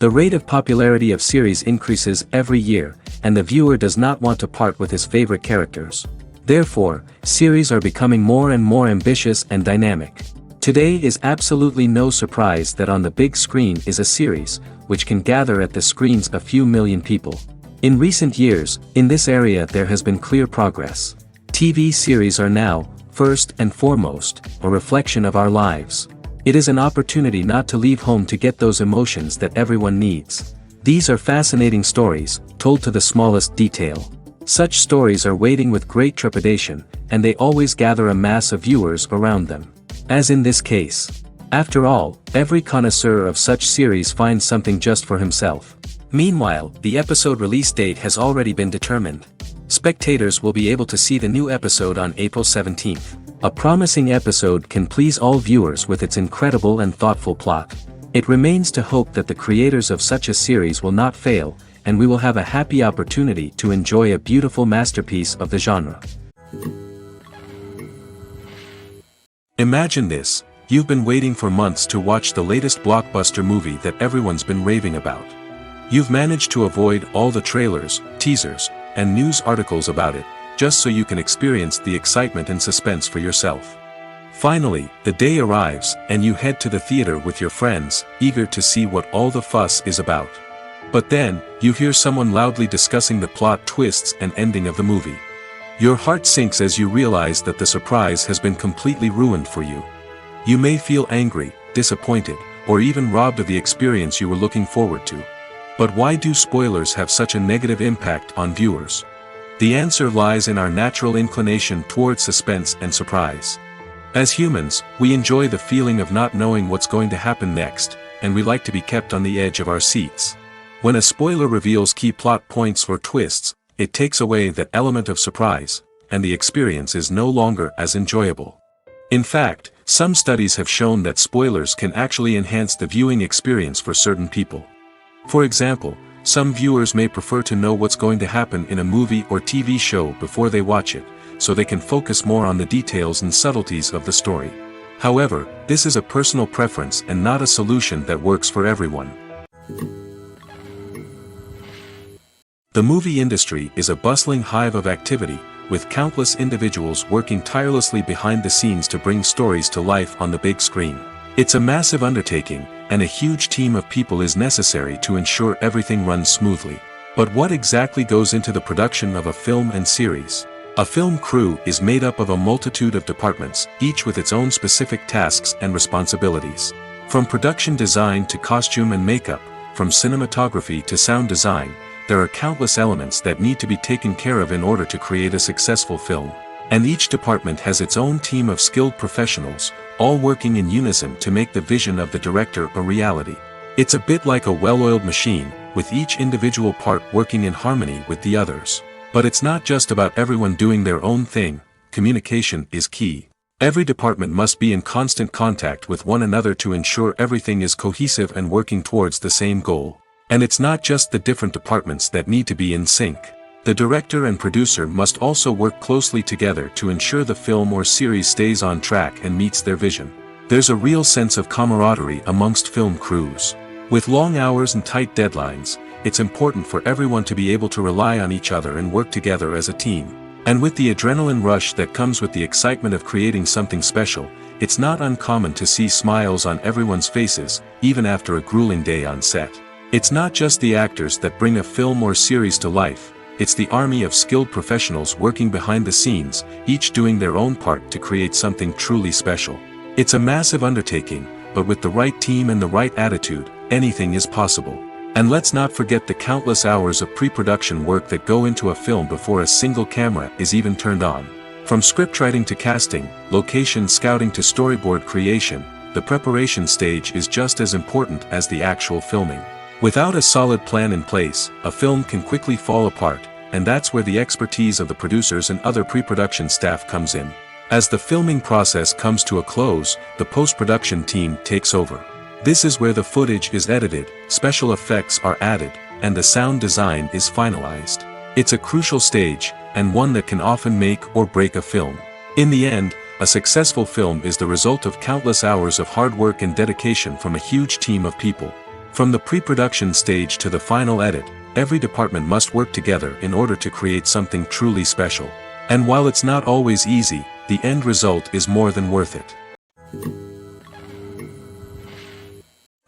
The rate of popularity of series increases every year, and the viewer does not want to part with his favorite characters. Therefore, series are becoming more and more ambitious and dynamic. Today is absolutely no surprise that on the big screen is a series, which can gather at the screens a few million people. In recent years, in this area there has been clear progress. TV series are now, first and foremost, a reflection of our lives. It is an opportunity not to leave home to get those emotions that everyone needs. These are fascinating stories, told to the smallest detail. Such stories are waiting with great trepidation, and they always gather a mass of viewers around them. As in this case. After all, every connoisseur of such series finds something just for himself. Meanwhile, the episode release date has already been determined. Spectators will be able to see the new episode on April 17th. A promising episode can please all viewers with its incredible and thoughtful plot. It remains to hope that the creators of such a series will not fail, and we will have a happy opportunity to enjoy a beautiful masterpiece of the genre. Imagine this, you've been waiting for months to watch the latest blockbuster movie that everyone's been raving about. You've managed to avoid all the trailers, teasers, and news articles about it, just so you can experience the excitement and suspense for yourself. Finally, the day arrives, and you head to the theater with your friends, eager to see what all the fuss is about. But then, you hear someone loudly discussing the plot twists and ending of the movie. Your heart sinks as you realize that the surprise has been completely ruined for you. You may feel angry, disappointed, or even robbed of the experience you were looking forward to. But why do spoilers have such a negative impact on viewers? The answer lies in our natural inclination towards suspense and surprise. As humans, we enjoy the feeling of not knowing what's going to happen next, and we like to be kept on the edge of our seats. When a spoiler reveals key plot points or twists, it takes away that element of surprise, and the experience is no longer as enjoyable. In fact, some studies have shown that spoilers can actually enhance the viewing experience for certain people. For example, some viewers may prefer to know what's going to happen in a movie or TV show before they watch it, so they can focus more on the details and subtleties of the story. However, this is a personal preference and not a solution that works for everyone. The movie industry is a bustling hive of activity, with countless individuals working tirelessly behind the scenes to bring stories to life on the big screen. It's a massive undertaking, and a huge team of people is necessary to ensure everything runs smoothly. But what exactly goes into the production of a film and series? A film crew is made up of a multitude of departments, each with its own specific tasks and responsibilities. From production design to costume and makeup, from cinematography to sound design, there are countless elements that need to be taken care of in order to create a successful film. And each department has its own team of skilled professionals, all working in unison to make the vision of the director a reality. It's a bit like a well-oiled machine, with each individual part working in harmony with the others. But it's not just about everyone doing their own thing, communication is key. Every department must be in constant contact with one another to ensure everything is cohesive and working towards the same goal. And it's not just the different departments that need to be in sync. The director and producer must also work closely together to ensure the film or series stays on track and meets their vision. There's a real sense of camaraderie amongst film crews. With long hours and tight deadlines, it's important for everyone to be able to rely on each other and work together as a team. And with the adrenaline rush that comes with the excitement of creating something special, it's not uncommon to see smiles on everyone's faces, even after a grueling day on set. It's not just the actors that bring a film or series to life. It's the army of skilled professionals working behind the scenes, each doing their own part to create something truly special. It's a massive undertaking, but with the right team and the right attitude, anything is possible. And let's not forget the countless hours of pre-production work that go into a film before a single camera is even turned on. From scriptwriting to casting, location scouting to storyboard creation, the preparation stage is just as important as the actual filming. Without a solid plan in place, a film can quickly fall apart, and that's where the expertise of the producers and other pre-production staff comes in. As the filming process comes to a close, the post-production team takes over. This is where the footage is edited, special effects are added, and the sound design is finalized. It's a crucial stage, and one that can often make or break a film. In the end, a successful film is the result of countless hours of hard work and dedication from a huge team of people. From the pre-production stage to the final edit, every department must work together in order to create something truly special. And while it's not always easy, the end result is more than worth it.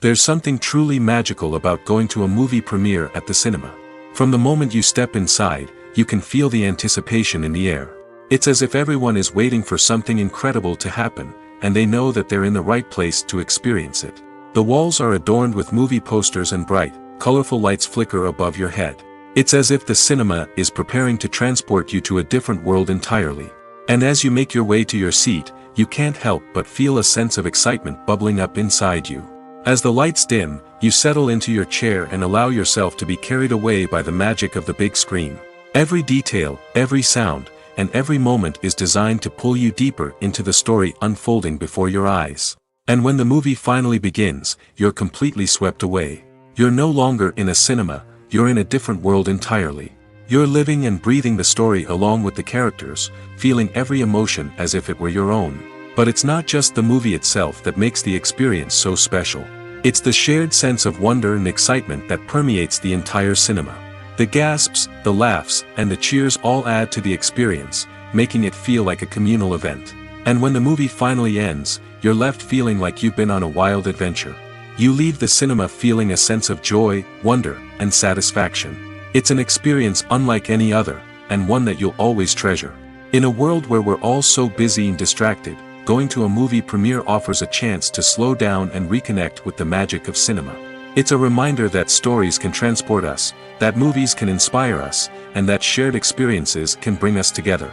There's something truly magical about going to a movie premiere at the cinema. From the moment you step inside, you can feel the anticipation in the air. It's as if everyone is waiting for something incredible to happen, and they know that they're in the right place to experience it. The walls are adorned with movie posters and bright, colorful lights flicker above your head. It's as if the cinema is preparing to transport you to a different world entirely. And as you make your way to your seat, you can't help but feel a sense of excitement bubbling up inside you. As the lights dim, you settle into your chair and allow yourself to be carried away by the magic of the big screen. Every detail, every sound, and every moment is designed to pull you deeper into the story unfolding before your eyes. And when the movie finally begins, you're completely swept away. You're no longer in a cinema, you're in a different world entirely. You're living and breathing the story along with the characters, feeling every emotion as if it were your own. But it's not just the movie itself that makes the experience so special. It's the shared sense of wonder and excitement that permeates the entire cinema. The gasps, the laughs, and the cheers all add to the experience, making it feel like a communal event. And when the movie finally ends, you're left feeling like you've been on a wild adventure. You leave the cinema feeling a sense of joy, wonder, and satisfaction. It's an experience unlike any other, and one that you'll always treasure. In a world where we're all so busy and distracted, going to a movie premiere offers a chance to slow down and reconnect with the magic of cinema. It's a reminder that stories can transport us, that movies can inspire us, and that shared experiences can bring us together.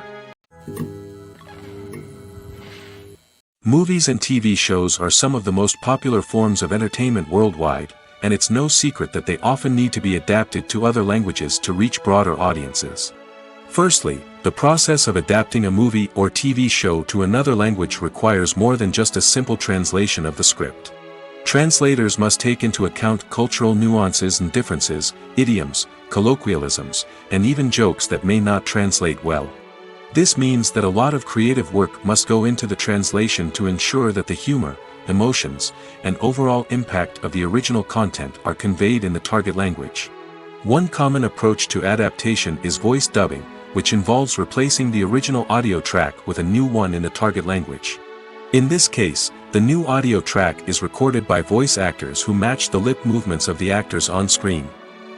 Movies and TV shows are some of the most popular forms of entertainment worldwide, and it's no secret that they often need to be adapted to other languages to reach broader audiences. Firstly, the process of adapting a movie or TV show to another language requires more than just a simple translation of the script. Translators must take into account cultural nuances and differences, idioms, colloquialisms, and even jokes that may not translate well. This means that a lot of creative work must go into the translation to ensure that the humor, emotions, and overall impact of the original content are conveyed in the target language. One common approach to adaptation is voice dubbing, which involves replacing the original audio track with a new one in the target language. In this case, the new audio track is recorded by voice actors who match the lip movements of the actors on screen.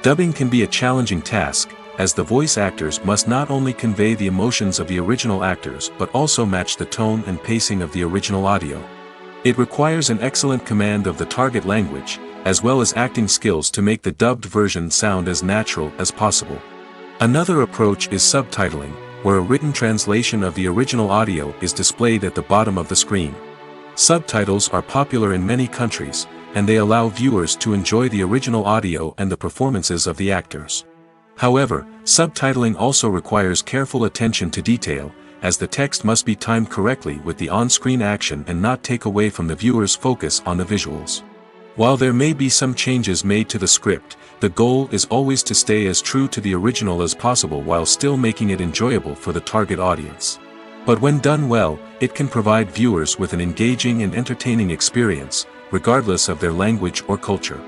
Dubbing can be a challenging task, as the voice actors must not only convey the emotions of the original actors but also match the tone and pacing of the original audio. It requires an excellent command of the target language, as well as acting skills to make the dubbed version sound as natural as possible. Another approach is subtitling, where a written translation of the original audio is displayed at the bottom of the screen. Subtitles are popular in many countries, and they allow viewers to enjoy the original audio and the performances of the actors. However, subtitling also requires careful attention to detail, as the text must be timed correctly with the on-screen action and not take away from the viewer's focus on the visuals. While there may be some changes made to the script, the goal is always to stay as true to the original as possible while still making it enjoyable for the target audience. But when done well, it can provide viewers with an engaging and entertaining experience, regardless of their language or culture.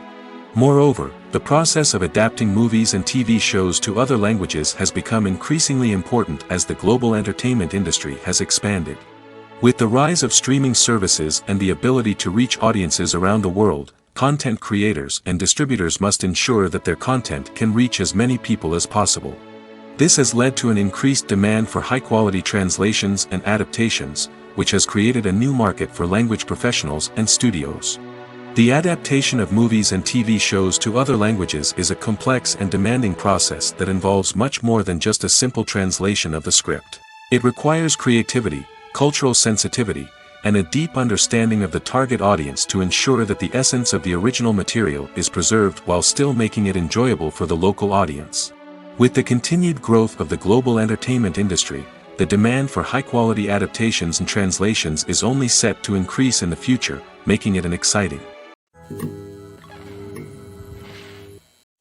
Moreover, the process of adapting movies and TV shows to other languages has become increasingly important as the global entertainment industry has expanded. With the rise of streaming services and the ability to reach audiences around the world, content creators and distributors must ensure that their content can reach as many people as possible. This has led to an increased demand for high-quality translations and adaptations, which has created a new market for language professionals and studios. The adaptation of movies and TV shows to other languages is a complex and demanding process that involves much more than just a simple translation of the script. It requires creativity, cultural sensitivity, and a deep understanding of the target audience to ensure that the essence of the original material is preserved while still making it enjoyable for the local audience. With the continued growth of the global entertainment industry, the demand for high-quality adaptations and translations is only set to increase in the future, making it an exciting.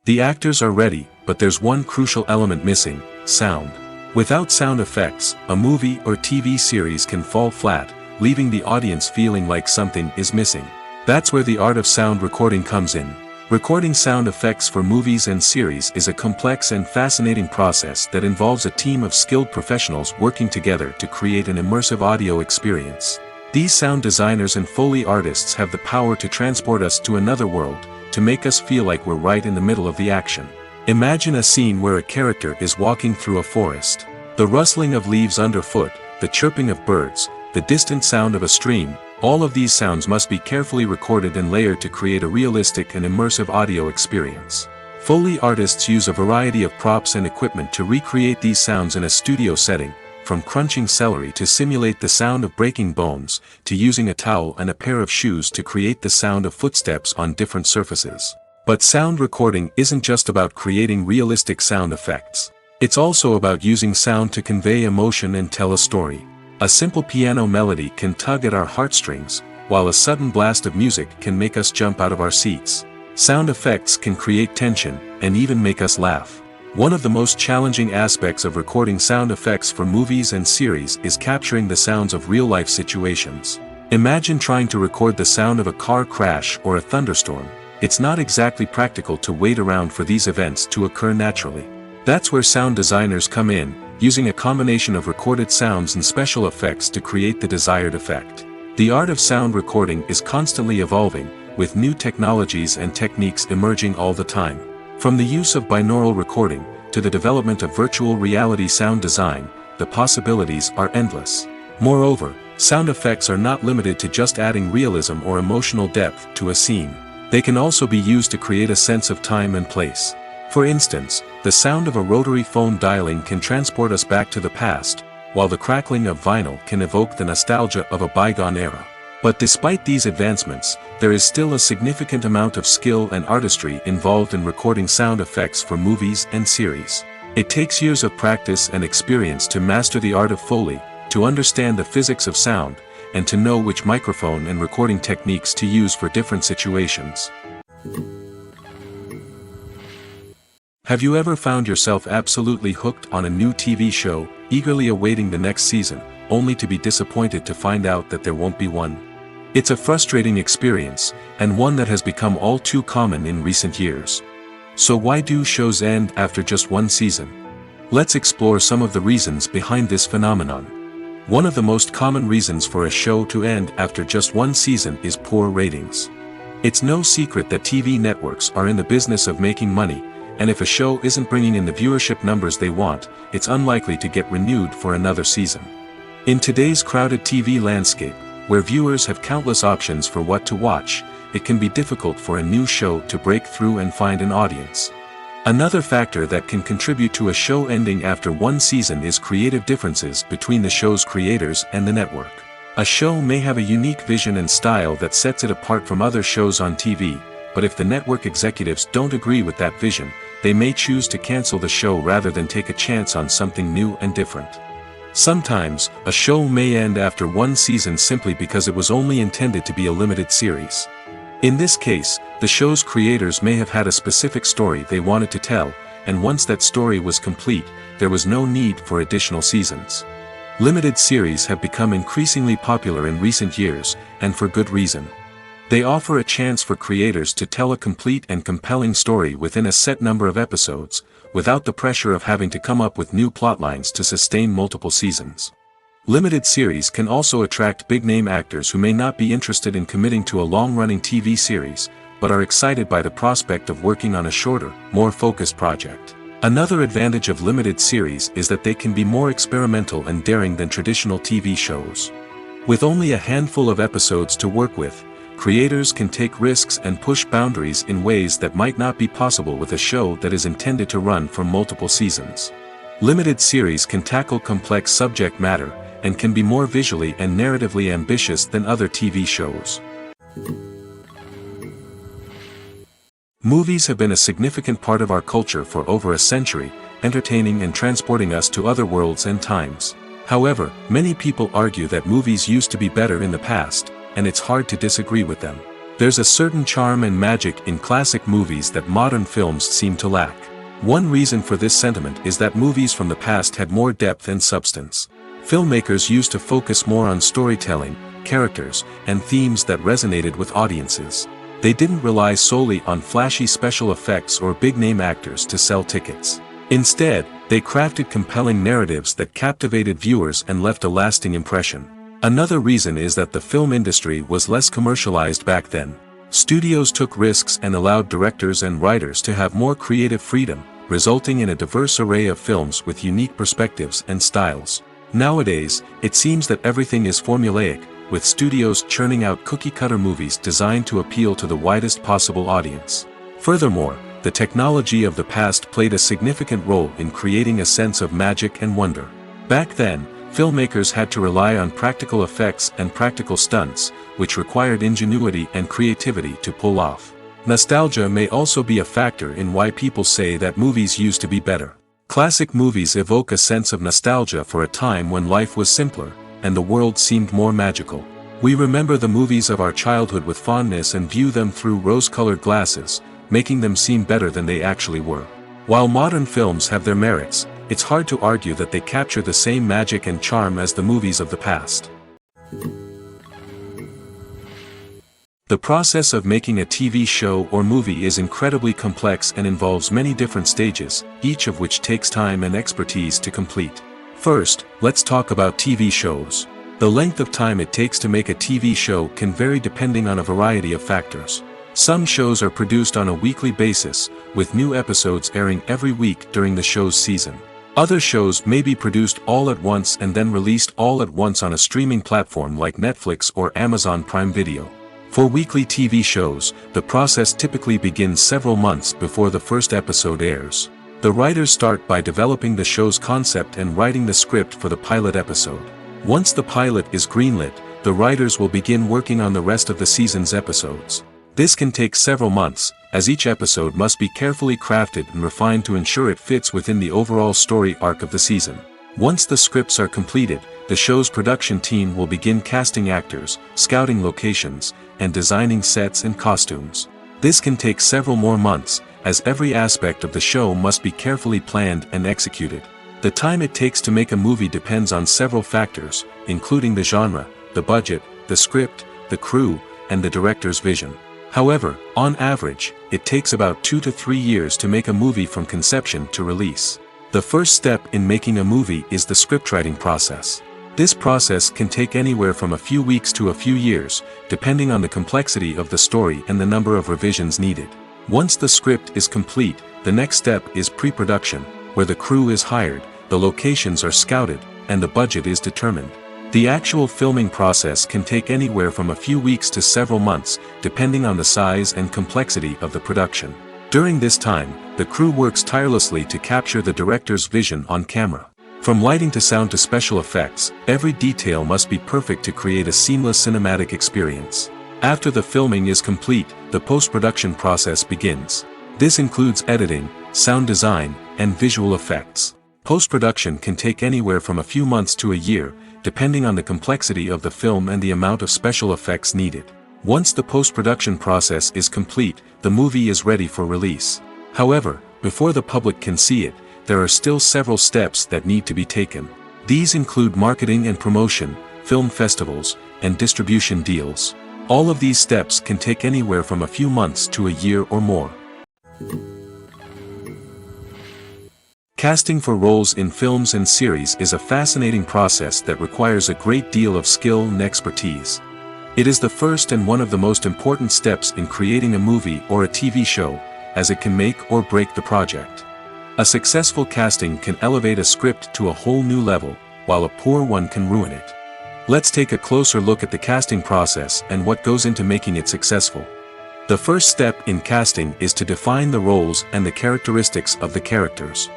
The actors are ready, but there's one crucial element missing: sound. Without sound effects, a movie or TV series can fall flat, leaving the audience feeling like something is missing. That's where the art of sound recording comes in. Recording sound effects for movies and series is a complex and fascinating process that involves a team of skilled professionals working together to create an immersive audio experience. These sound designers and Foley artists have the power to transport us to another world, to make us feel like we're right in the middle of the action. Imagine a scene where a character is walking through a forest. The rustling of leaves underfoot, the chirping of birds, the distant sound of a stream, all of these sounds must be carefully recorded and layered to create a realistic and immersive audio experience. Foley artists use a variety of props and equipment to recreate these sounds in a studio setting, from crunching celery to simulate the sound of breaking bones, to using a towel and a pair of shoes to create the sound of footsteps on different surfaces. But sound recording isn't just about creating realistic sound effects. It's also about using sound to convey emotion and tell a story. A simple piano melody can tug at our heartstrings, while a sudden blast of music can make us jump out of our seats. Sound effects can create tension, and even make us laugh. One of the most challenging aspects of recording sound effects for movies and series is capturing the sounds of real-life situations. Imagine trying to record the sound of a car crash or a thunderstorm. It's not exactly practical to wait around for these events to occur naturally. That's where sound designers come in, using a combination of recorded sounds and special effects to create the desired effect. The art of sound recording is constantly evolving, with new technologies and techniques emerging all the time. From the use of binaural recording, to the development of virtual reality sound design, the possibilities are endless. Moreover, sound effects are not limited to just adding realism or emotional depth to a scene. They can also be used to create a sense of time and place. For instance, the sound of a rotary phone dialing can transport us back to the past, while the crackling of vinyl can evoke the nostalgia of a bygone era. But despite these advancements, there is still a significant amount of skill and artistry involved in recording sound effects for movies and series. It takes years of practice and experience to master the art of Foley, to understand the physics of sound, and to know which microphone and recording techniques to use for different situations. Have you ever found yourself absolutely hooked on a new TV show, eagerly awaiting the next season, only to be disappointed to find out that there won't be one? It's a frustrating experience, and one that has become all too common in recent years. So why do shows end after just one season? Let's explore some of the reasons behind this phenomenon. One of the most common reasons for a show to end after just one season is poor ratings. It's no secret that TV networks are in the business of making money, and if a show isn't bringing in the viewership numbers they want, it's unlikely to get renewed for another season. In today's crowded TV landscape, where viewers have countless options for what to watch, it can be difficult for a new show to break through and find an audience. Another factor that can contribute to a show ending after one season is creative differences between the show's creators and the network. A show may have a unique vision and style that sets it apart from other shows on TV, but if the network executives don't agree with that vision, they may choose to cancel the show rather than take a chance on something new and different. Sometimes, a show may end after one season simply because it was only intended to be a limited series. In this case, the show's creators may have had a specific story they wanted to tell, and once that story was complete, there was no need for additional seasons. Limited series have become increasingly popular in recent years, and for good reason. They offer a chance for creators to tell a complete and compelling story within a set number of episodes, without the pressure of having to come up with new plotlines to sustain multiple seasons. Limited series can also attract big-name actors who may not be interested in committing to a long-running TV series, but are excited by the prospect of working on a shorter, more focused project. Another advantage of limited series is that they can be more experimental and daring than traditional TV shows. With only a handful of episodes to work with, creators can take risks and push boundaries in ways that might not be possible with a show that is intended to run for multiple seasons. Limited series can tackle complex subject matter, and can be more visually and narratively ambitious than other TV shows. Movies have been a significant part of our culture for over a century, entertaining and transporting us to other worlds and times. However, many people argue that movies used to be better in the past, and it's hard to disagree with them. There's a certain charm and magic in classic movies that modern films seem to lack. One reason for this sentiment is that movies from the past had more depth and substance. Filmmakers used to focus more on storytelling, characters, and themes that resonated with audiences. They didn't rely solely on flashy special effects or big-name actors to sell tickets. Instead, they crafted compelling narratives that captivated viewers and left a lasting impression. Another reason is that the film industry was less commercialized back then. Studios took risks and allowed directors and writers to have more creative freedom, resulting in a diverse array of films with unique perspectives and styles. Nowadays, it seems that everything is formulaic, with studios churning out cookie-cutter movies designed to appeal to the widest possible audience. Furthermore, the technology of the past played a significant role in creating a sense of magic and wonder. Back then, filmmakers had to rely on practical effects and practical stunts, which required ingenuity and creativity to pull off. Nostalgia may also be a factor in why people say that movies used to be better. Classic movies evoke a sense of nostalgia for a time when life was simpler, and the world seemed more magical. We remember the movies of our childhood with fondness and view them through rose-colored glasses, making them seem better than they actually were. While modern films have their merits, it's hard to argue that they capture the same magic and charm as the movies of the past. The process of making a TV show or movie is incredibly complex and involves many different stages, each of which takes time and expertise to complete. First, let's talk about TV shows. The length of time it takes to make a TV show can vary depending on a variety of factors. Some shows are produced on a weekly basis, with new episodes airing every week during the show's season. Other shows may be produced all at once and then released all at once on a streaming platform like Netflix or Amazon Prime Video. For weekly TV shows, the process typically begins several months before the first episode airs. The writers start by developing the show's concept and writing the script for the pilot episode. Once the pilot is greenlit, the writers will begin working on the rest of the season's episodes. This can take several months, as each episode must be carefully crafted and refined to ensure it fits within the overall story arc of the season. Once the scripts are completed, the show's production team will begin casting actors, scouting locations, and designing sets and costumes. This can take several more months, as every aspect of the show must be carefully planned and executed. The time it takes to make a movie depends on several factors, including the genre, the budget, the script, the crew, and the director's vision. However, on average, it takes about 2 to 3 years to make a movie from conception to release. The first step in making a movie is the scriptwriting process. This process can take anywhere from a few weeks to a few years, depending on the complexity of the story and the number of revisions needed. Once the script is complete, the next step is pre-production, where the crew is hired, the locations are scouted, and the budget is determined. The actual filming process can take anywhere from a few weeks to several months, depending on the size and complexity of the production. During this time, the crew works tirelessly to capture the director's vision on camera. From lighting to sound to special effects, every detail must be perfect to create a seamless cinematic experience. After the filming is complete, the post-production process begins. This includes editing, sound design, and visual effects. Post-production can take anywhere from a few months to a year, depending on the complexity of the film and the amount of special effects needed. Once the post-production process is complete, the movie is ready for release. However, before the public can see it, there are still several steps that need to be taken. These include marketing and promotion, film festivals, and distribution deals. All of these steps can take anywhere from a few months to a year or more. Casting for roles in films and series is a fascinating process that requires a great deal of skill and expertise. It is the first and one of the most important steps in creating a movie or a TV show, as it can make or break the project. A successful casting can elevate a script to a whole new level, while a poor one can ruin it. Let's take a closer look at the casting process and what goes into making it successful. The first step in casting is to define the roles and the characteristics of the characters.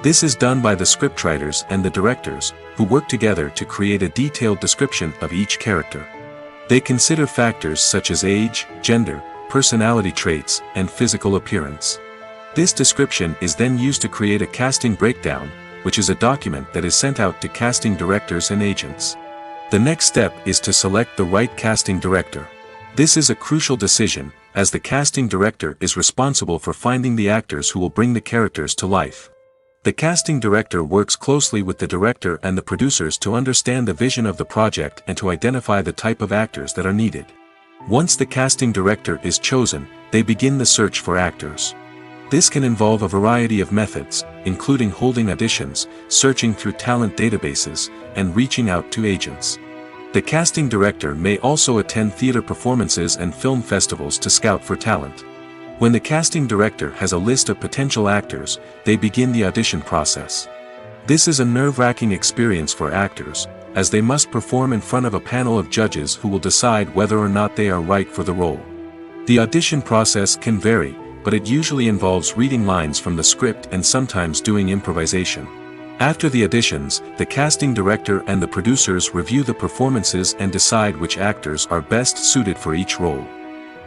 This is done by the scriptwriters and the directors, who work together to create a detailed description of each character. They consider factors such as age, gender, personality traits, and physical appearance. This description is then used to create a casting breakdown, which is a document that is sent out to casting directors and agents. The next step is to select the right casting director. This is a crucial decision, as the casting director is responsible for finding the actors who will bring the characters to life. The casting director works closely with the director and the producers to understand the vision of the project and to identify the type of actors that are needed. Once the casting director is chosen, they begin the search for actors. This can involve a variety of methods, including holding auditions, searching through talent databases, and reaching out to agents. The casting director may also attend theater performances and film festivals to scout for talent. When the casting director has a list of potential actors, they begin the audition process. This is a nerve-wracking experience for actors, as they must perform in front of a panel of judges who will decide whether or not they are right for the role. The audition process can vary, but it usually involves reading lines from the script and sometimes doing improvisation. After the auditions, the casting director and the producers review the performances and decide which actors are best suited for each role.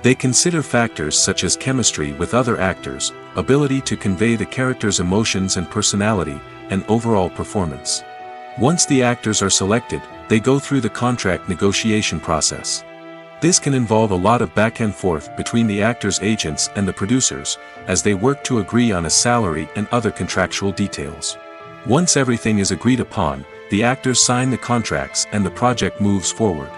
They consider factors such as chemistry with other actors, ability to convey the character's emotions and personality, and overall performance. Once the actors are selected, they go through the contract negotiation process. This can involve a lot of back and forth between the actors' agents and the producers, as they work to agree on a salary and other contractual details. Once everything is agreed upon, the actors sign the contracts and the project moves forward.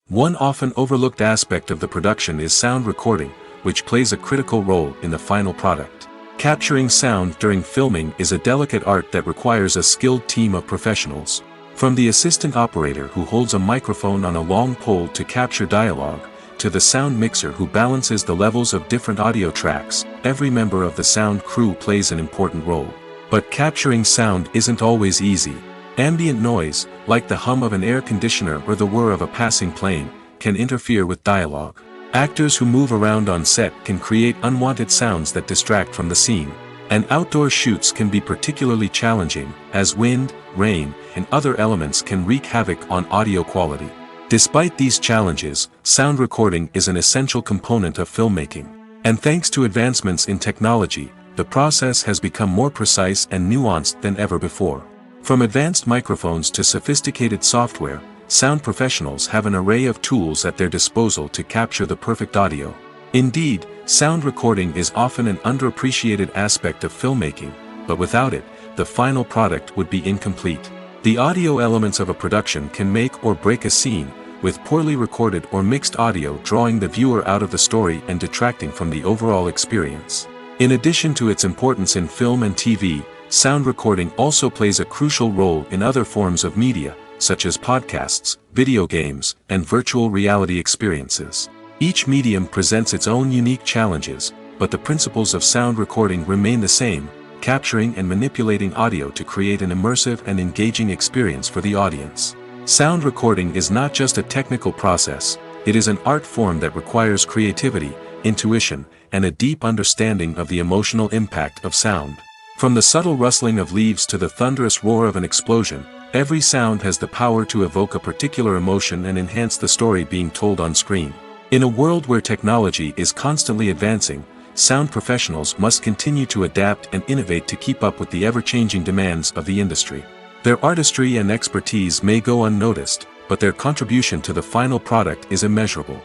One often overlooked aspect of the production is sound recording, which plays a critical role in the final product. Capturing sound during filming is a delicate art that requires a skilled team of professionals. From the assistant operator who holds a microphone on a long pole to capture dialogue, to the sound mixer who balances the levels of different audio tracks, every member of the sound crew plays an important role. But capturing sound isn't always easy. Ambient noise, like the hum of an air conditioner or the whir of a passing plane, can interfere with dialogue. Actors who move around on set can create unwanted sounds that distract from the scene. And outdoor shoots can be particularly challenging, as wind, rain, and other elements can wreak havoc on audio quality. Despite these challenges, sound recording is an essential component of filmmaking. And thanks to advancements in technology, the process has become more precise and nuanced than ever before. From advanced microphones to sophisticated software, sound professionals have an array of tools at their disposal to capture the perfect audio. Indeed, sound recording is often an underappreciated aspect of filmmaking, but without it, the final product would be incomplete. The audio elements of a production can make or break a scene, with poorly recorded or mixed audio drawing the viewer out of the story and detracting from the overall experience. In addition to its importance in film and TV, sound recording also plays a crucial role in other forms of media, such as podcasts, video games, and virtual reality experiences. Each medium presents its own unique challenges, but the principles of sound recording remain the same, capturing and manipulating audio to create an immersive and engaging experience for the audience. Sound recording is not just a technical process, it is an art form that requires creativity, intuition, and a deep understanding of the emotional impact of sound. From the subtle rustling of leaves to the thunderous roar of an explosion, every sound has the power to evoke a particular emotion and enhance the story being told on screen. In a world where technology is constantly advancing, sound professionals must continue to adapt and innovate to keep up with the ever-changing demands of the industry. Their artistry and expertise may go unnoticed, but their contribution to the final product is immeasurable.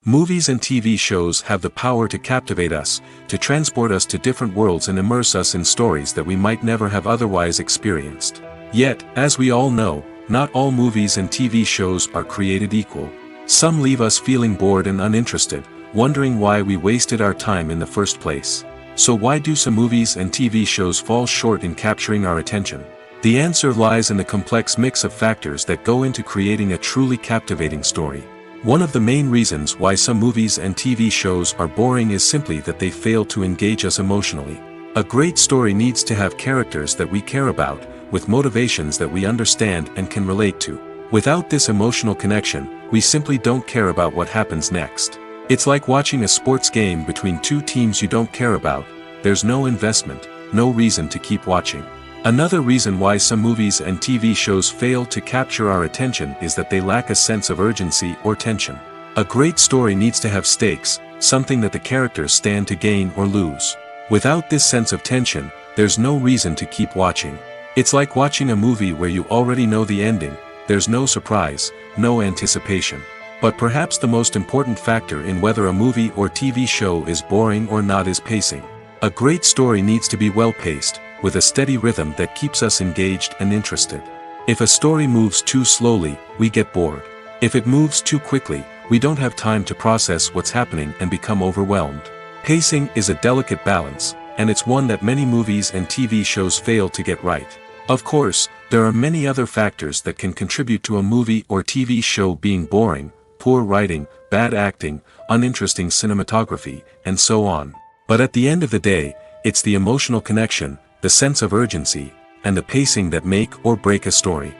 Movies and TV shows have the power to captivate us, to transport us to different worlds and immerse us in stories that we might never have otherwise experienced. Yet, as we all know, not all movies and TV shows are created equal. Some leave us feeling bored and uninterested, wondering why we wasted our time in the first place. So why do some movies and TV shows fall short in capturing our attention? The answer lies in the complex mix of factors that go into creating a truly captivating story. One of the main reasons why some movies and TV shows are boring is simply that they fail to engage us emotionally. A great story needs to have characters that we care about, with motivations that we understand and can relate to. Without this emotional connection, we simply don't care about what happens next. It's like watching a sports game between two teams you don't care about. There's no investment, no reason to keep watching. Another reason why some movies and TV shows fail to capture our attention is that they lack a sense of urgency or tension. A great story needs to have stakes, something that the characters stand to gain or lose. Without this sense of tension, there's no reason to keep watching. It's like watching a movie where you already know the ending, there's no surprise, no anticipation. But perhaps the most important factor in whether a movie or TV show is boring or not is pacing. A great story needs to be well paced, with a steady rhythm that keeps us engaged and interested. If a story moves too slowly, we get bored. If it moves too quickly, we don't have time to process what's happening and become overwhelmed. Pacing is a delicate balance, and it's one that many movies and TV shows fail to get right. Of course, there are many other factors that can contribute to a movie or TV show being boring: poor writing, bad acting, uninteresting cinematography, and so on. But at the end of the day, it's the emotional connection, the sense of urgency, and the pacing that make or break a story.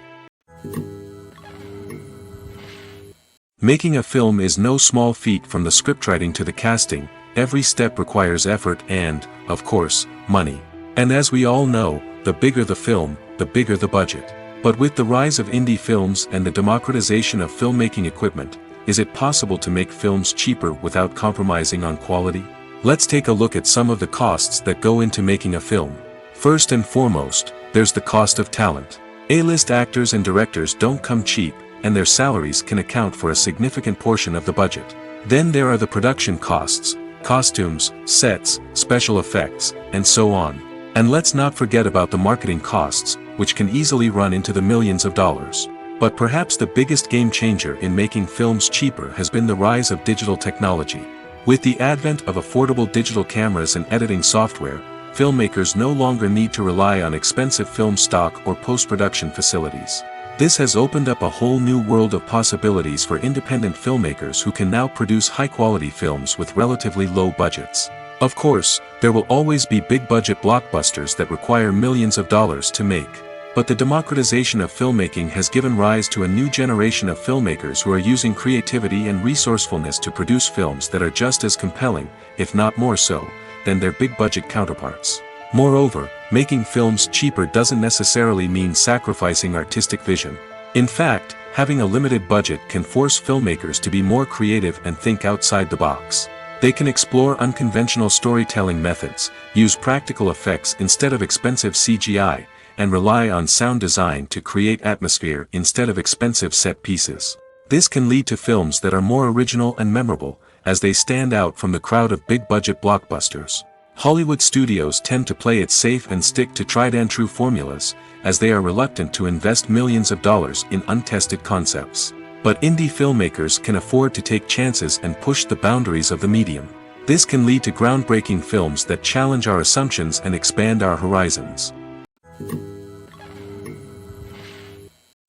Making a film is no small feat. From the scriptwriting to the casting, every step requires effort and, of course, money. And as we all know, the bigger the film, the bigger the budget. But with the rise of indie films and the democratization of filmmaking equipment, is it possible to make films cheaper without compromising on quality? Let's take a look at some of the costs that go into making a film. First and foremost, there's the cost of talent. A-list actors and directors don't come cheap, and their salaries can account for a significant portion of the budget. Then there are the production costs: costumes, sets, special effects, and so on. And let's not forget about the marketing costs, which can easily run into the millions of dollars. But perhaps the biggest game changer in making films cheaper has been the rise of digital technology. With the advent of affordable digital cameras and editing software, filmmakers no longer need to rely on expensive film stock or post-production facilities. This has opened up a whole new world of possibilities for independent filmmakers who can now produce high-quality films with relatively low budgets. Of course, there will always be big-budget blockbusters that require millions of dollars to make. But the democratization of filmmaking has given rise to a new generation of filmmakers who are using creativity and resourcefulness to produce films that are just as compelling, if not more so, than their big-budget counterparts. Moreover, making films cheaper doesn't necessarily mean sacrificing artistic vision. In fact, having a limited budget can force filmmakers to be more creative and think outside the box. They can explore unconventional storytelling methods, use practical effects instead of expensive CGI, and rely on sound design to create atmosphere instead of expensive set pieces. This can lead to films that are more original and memorable, as they stand out from the crowd of big-budget blockbusters. Hollywood studios tend to play it safe and stick to tried-and-true formulas, as they are reluctant to invest millions of dollars in untested concepts. But indie filmmakers can afford to take chances and push the boundaries of the medium. This can lead to groundbreaking films that challenge our assumptions and expand our horizons.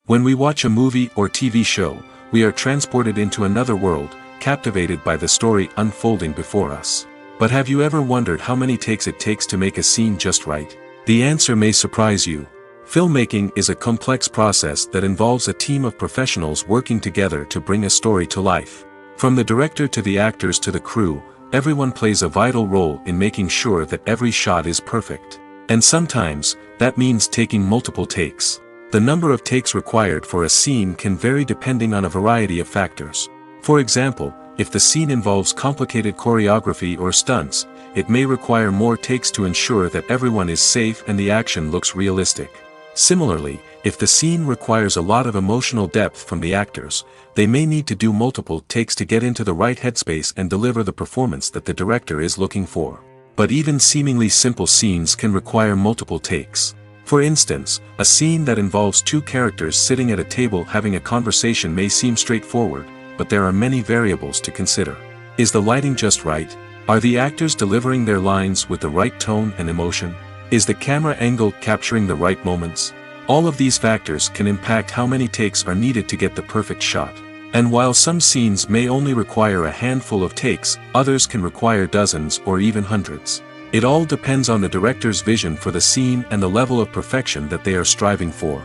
When we watch a movie or TV show, we are transported into another world, captivated by the story unfolding before us. But have you ever wondered how many takes it takes to make a scene just right? The answer may surprise you. Filmmaking is a complex process that involves a team of professionals working together to bring a story to life. From the director to the actors to the crew, everyone plays a vital role in making sure that every shot is perfect. And sometimes, that means taking multiple takes. The number of takes required for a scene can vary depending on a variety of factors. For example, if the scene involves complicated choreography or stunts, it may require more takes to ensure that everyone is safe and the action looks realistic. Similarly, if the scene requires a lot of emotional depth from the actors, they may need to do multiple takes to get into the right headspace and deliver the performance that the director is looking for. But even seemingly simple scenes can require multiple takes. For instance, a scene that involves two characters sitting at a table having a conversation may seem straightforward, but there are many variables to consider. Is the lighting just right? Are the actors delivering their lines with the right tone and emotion? Is the camera angle capturing the right moments? All of these factors can impact how many takes are needed to get the perfect shot. And while some scenes may only require a handful of takes, others can require dozens or even hundreds. It all depends on the director's vision for the scene and the level of perfection that they are striving for.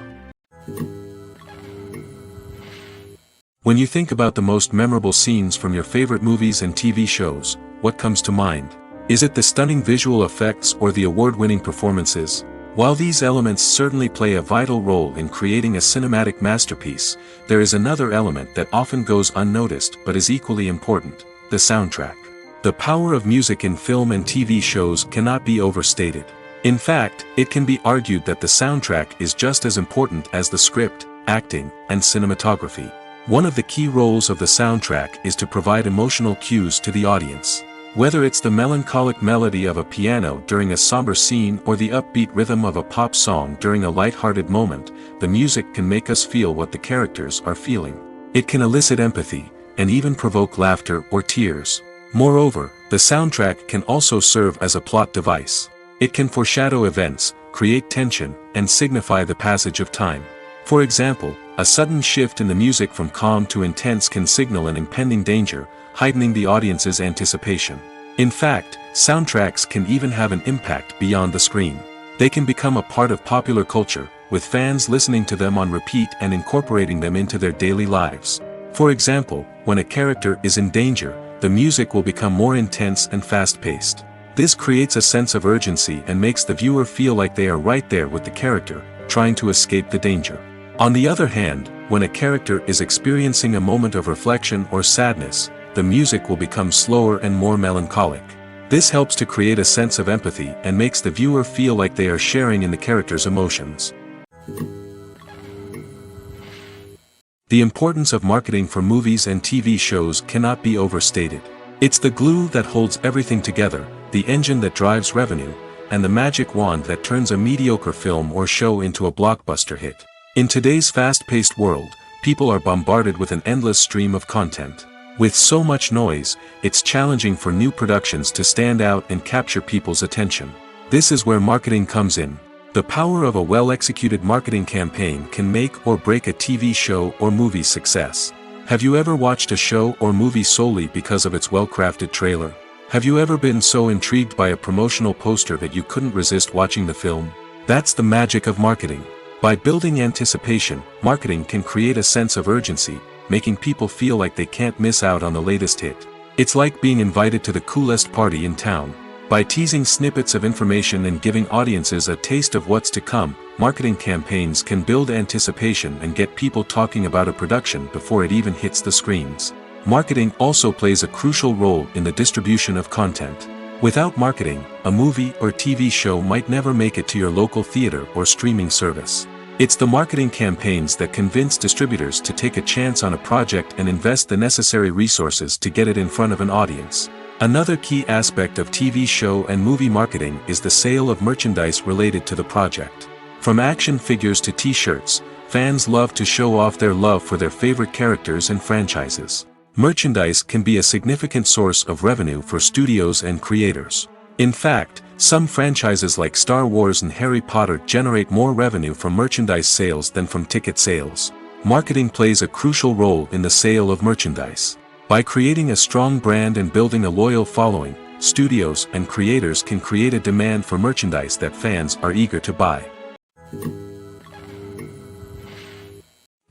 When you think about the most memorable scenes from your favorite movies and TV shows, what comes to mind? Is it the stunning visual effects or the award-winning performances? While these elements certainly play a vital role in creating a cinematic masterpiece, there is another element that often goes unnoticed but is equally important: the soundtrack. The power of music in film and TV shows cannot be overstated. In fact, it can be argued that the soundtrack is just as important as the script, acting, and cinematography. One of the key roles of the soundtrack is to provide emotional cues to the audience. Whether it's the melancholic melody of a piano during a somber scene or the upbeat rhythm of a pop song during a light-hearted moment, the music can make us feel what the characters are feeling. It can elicit empathy, and even provoke laughter or tears. Moreover, the soundtrack can also serve as a plot device. It can foreshadow events, create tension, and signify the passage of time. For example, a sudden shift in the music from calm to intense can signal an impending danger, heightening the audience's anticipation. In fact, soundtracks can even have an impact beyond the screen. They can become a part of popular culture, with fans listening to them on repeat and incorporating them into their daily lives. For example, when a character is in danger, the music will become more intense and fast-paced. This creates a sense of urgency and makes the viewer feel like they are right there with the character, trying to escape the danger. On the other hand, when a character is experiencing a moment of reflection or sadness, the music will become slower and more melancholic. This helps to create a sense of empathy and makes the viewer feel like they are sharing in the character's emotions. The importance of marketing for movies and TV shows cannot be overstated. It's the glue that holds everything together, the engine that drives revenue, and the magic wand that turns a mediocre film or show into a blockbuster hit. In today's fast-paced world, people are bombarded with an endless stream of content. With so much noise, it's challenging for new productions to stand out and capture people's attention. This is where marketing comes in. The power of a well-executed marketing campaign can make or break a TV show or movie's success. Have you ever watched a show or movie solely because of its well-crafted trailer? Have you ever been so intrigued by a promotional poster that you couldn't resist watching the film? That's the magic of marketing. By building anticipation, marketing can create a sense of urgency, making people feel like they can't miss out on the latest hit. It's like being invited to the coolest party in town. By teasing snippets of information and giving audiences a taste of what's to come, marketing campaigns can build anticipation and get people talking about a production before it even hits the screens. Marketing also plays a crucial role in the distribution of content. Without marketing, a movie or TV show might never make it to your local theater or streaming service. It's the marketing campaigns that convince distributors to take a chance on a project and invest the necessary resources to get it in front of an audience. Another key aspect of TV show and movie marketing is the sale of merchandise related to the project. From action figures to t-shirts, fans love to show off their love for their favorite characters and franchises. Merchandise can be a significant source of revenue for studios and creators. In fact, some franchises like Star Wars and Harry Potter generate more revenue from merchandise sales than from ticket sales. Marketing plays a crucial role in the sale of merchandise. By creating a strong brand and building a loyal following, studios and creators can create a demand for merchandise that fans are eager to buy.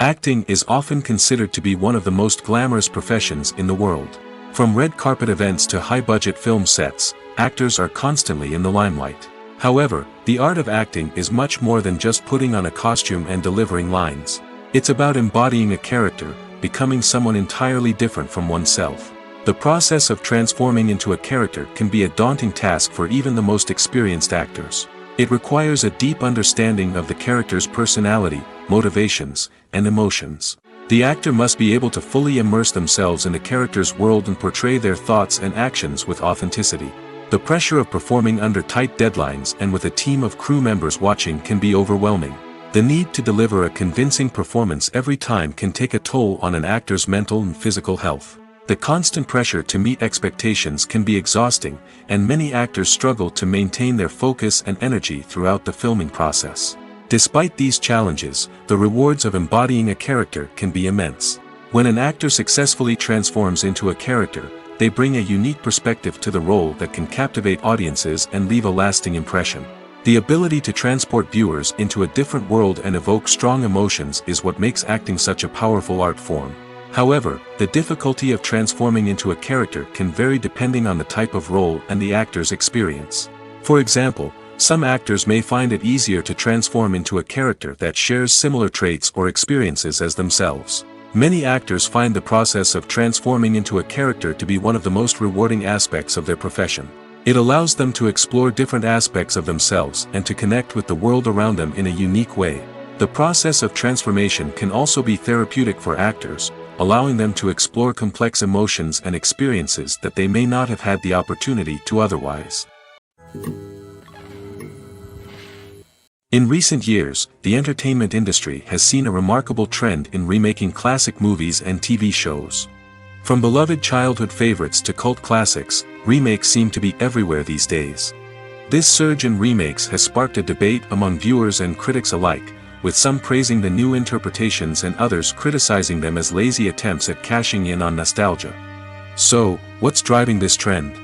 Acting is often considered to be one of the most glamorous professions in the world. From red carpet events to high-budget film sets, actors are constantly in the limelight. However, the art of acting is much more than just putting on a costume and delivering lines. It's about embodying a character, becoming someone entirely different from oneself. The process of transforming into a character can be a daunting task for even the most experienced actors. It requires a deep understanding of the character's personality, motivations, and emotions. The actor must be able to fully immerse themselves in the character's world and portray their thoughts and actions with authenticity. The pressure of performing under tight deadlines and with a team of crew members watching can be overwhelming. The need to deliver a convincing performance every time can take a toll on an actor's mental and physical health. The constant pressure to meet expectations can be exhausting, and many actors struggle to maintain their focus and energy throughout the filming process. Despite these challenges, the rewards of embodying a character can be immense. When an actor successfully transforms into a character, they bring a unique perspective to the role that can captivate audiences and leave a lasting impression. The ability to transport viewers into a different world and evoke strong emotions is what makes acting such a powerful art form. However, the difficulty of transforming into a character can vary depending on the type of role and the actor's experience. For example, some actors may find it easier to transform into a character that shares similar traits or experiences as themselves. Many actors find the process of transforming into a character to be one of the most rewarding aspects of their profession. It allows them to explore different aspects of themselves and to connect with the world around them in a unique way. The process of transformation can also be therapeutic for actors, allowing them to explore complex emotions and experiences that they may not have had the opportunity to otherwise. In recent years, the entertainment industry has seen a remarkable trend in remaking classic movies and TV shows. From beloved childhood favorites to cult classics, remakes seem to be everywhere these days. This surge in remakes has sparked a debate among viewers and critics alike, with some praising the new interpretations and others criticizing them as lazy attempts at cashing in on nostalgia. So, what's driving this trend?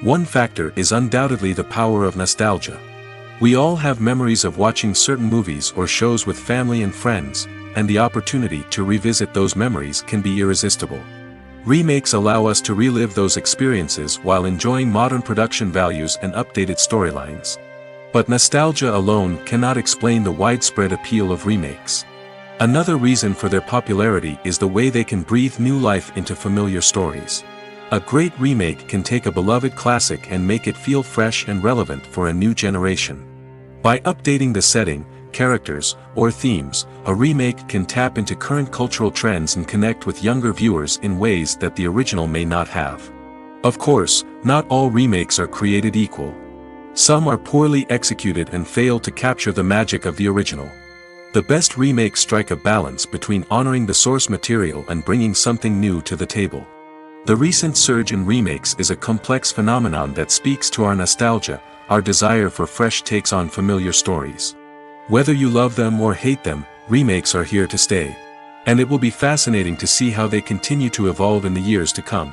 One factor is undoubtedly the power of nostalgia. We all have memories of watching certain movies or shows with family and friends, and the opportunity to revisit those memories can be irresistible. Remakes allow us to relive those experiences while enjoying modern production values and updated storylines. But nostalgia alone cannot explain the widespread appeal of remakes. Another reason for their popularity is the way they can breathe new life into familiar stories. A great remake can take a beloved classic and make it feel fresh and relevant for a new generation. By updating the setting, characters, or themes, a remake can tap into current cultural trends and connect with younger viewers in ways that the original may not have. Of course, not all remakes are created equal. Some are poorly executed and fail to capture the magic of the original. The best remakes strike a balance between honoring the source material and bringing something new to the table. The recent surge in remakes is a complex phenomenon that speaks to our nostalgia, our desire for fresh takes on familiar stories. Whether you love them or hate them, remakes are here to stay. And it will be fascinating to see how they continue to evolve in the years to come.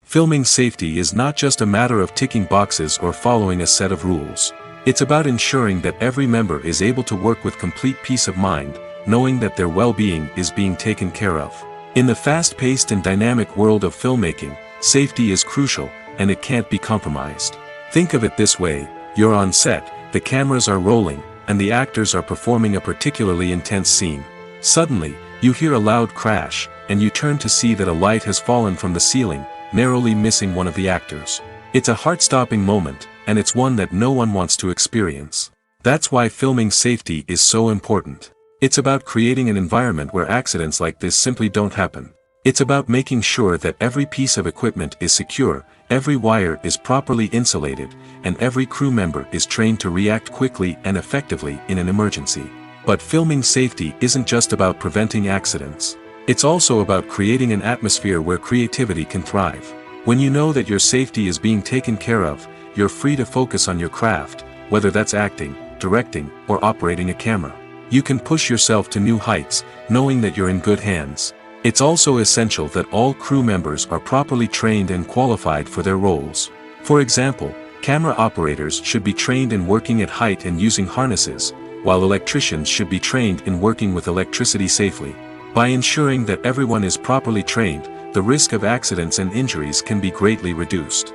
Filming safety is not just a matter of ticking boxes or following a set of rules. It's about ensuring that every member is able to work with complete peace of mind, knowing that their well-being is being taken care of. In the fast-paced and dynamic world of filmmaking, safety is crucial, and it can't be compromised. Think of it this way: you're on set, the cameras are rolling, and the actors are performing a particularly intense scene. Suddenly, you hear a loud crash, and you turn to see that a light has fallen from the ceiling, narrowly missing one of the actors. It's a heart-stopping moment, and it's one that no one wants to experience. That's why filming safety is so important. It's about creating an environment where accidents like this simply don't happen. It's about making sure that every piece of equipment is secure, every wire is properly insulated, and every crew member is trained to react quickly and effectively in an emergency. But filming safety isn't just about preventing accidents. It's also about creating an atmosphere where creativity can thrive. When you know that your safety is being taken care of, you're free to focus on your craft, whether that's acting, directing, or operating a camera. You can push yourself to new heights, knowing that you're in good hands. It's also essential that all crew members are properly trained and qualified for their roles. For example, camera operators should be trained in working at height and using harnesses, while electricians should be trained in working with electricity safely. By ensuring that everyone is properly trained, the risk of accidents and injuries can be greatly reduced.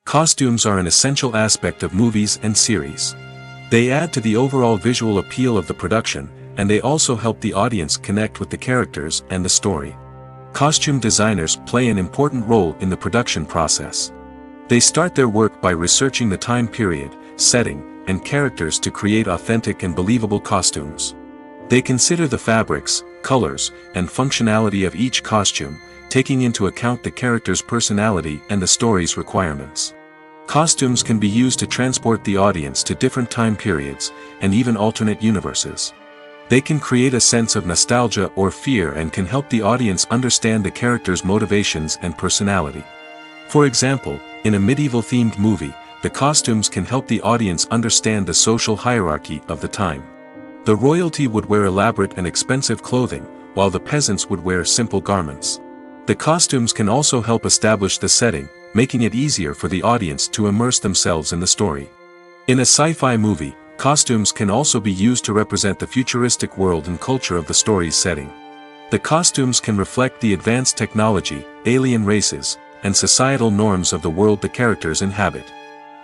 Costumes are an essential aspect of movies and series. They add to the overall visual appeal of the production, and they also help the audience connect with the characters and the story. Costume designers play an important role in the production process. They start their work by researching the time period, setting, and characters to create authentic and believable costumes. They consider the fabrics, colors, and functionality of each costume, taking into account the character's personality and the story's requirements. Costumes can be used to transport the audience to different time periods, and even alternate universes. They can create a sense of nostalgia or fear and can help the audience understand the character's motivations and personality. For example, in a medieval-themed movie, the costumes can help the audience understand the social hierarchy of the time. The royalty would wear elaborate and expensive clothing, while the peasants would wear simple garments. The costumes can also help establish the setting, making it easier for the audience to immerse themselves in the story. In a sci-fi movie, costumes can also be used to represent the futuristic world and culture of the story's setting. The costumes can reflect the advanced technology, alien races, and societal norms of the world the characters inhabit.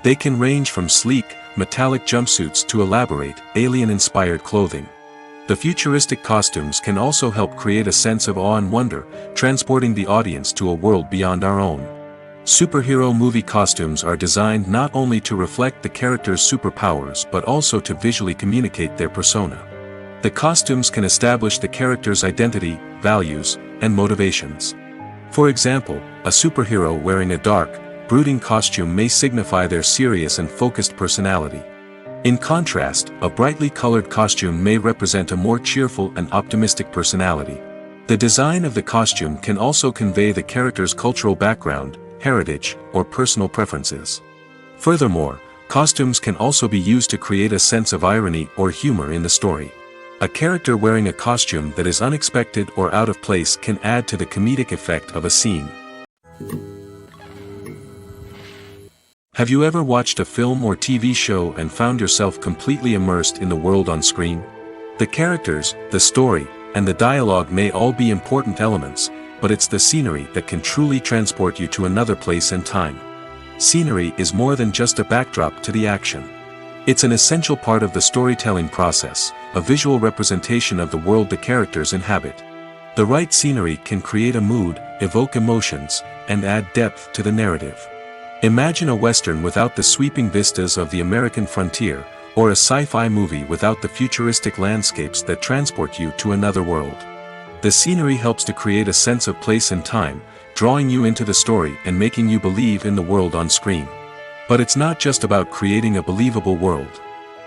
They can range from sleek, metallic jumpsuits to elaborate, alien-inspired clothing. The futuristic costumes can also help create a sense of awe and wonder, transporting the audience to a world beyond our own. Superhero movie costumes are designed not only to reflect the character's superpowers but also to visually communicate their persona. The costumes can establish the character's identity, values, and motivations. For example, a superhero wearing a dark, brooding costume may signify their serious and focused personality. In contrast, a brightly colored costume may represent a more cheerful and optimistic personality. The design of the costume can also convey the character's cultural background, heritage, or personal preferences. Furthermore, costumes can also be used to create a sense of irony or humor in the story. A character wearing a costume that is unexpected or out of place can add to the comedic effect of a scene. Have you ever watched a film or TV show and found yourself completely immersed in the world on screen? The characters, the story, and the dialogue may all be important elements, but it's the scenery that can truly transport you to another place and time. Scenery is more than just a backdrop to the action. It's an essential part of the storytelling process, a visual representation of the world the characters inhabit. The right scenery can create a mood, evoke emotions, and add depth to the narrative. Imagine a Western without the sweeping vistas of the American frontier, or a sci-fi movie without the futuristic landscapes that transport you to another world. The scenery helps to create a sense of place and time, drawing you into the story and making you believe in the world on screen. But it's not just about creating a believable world.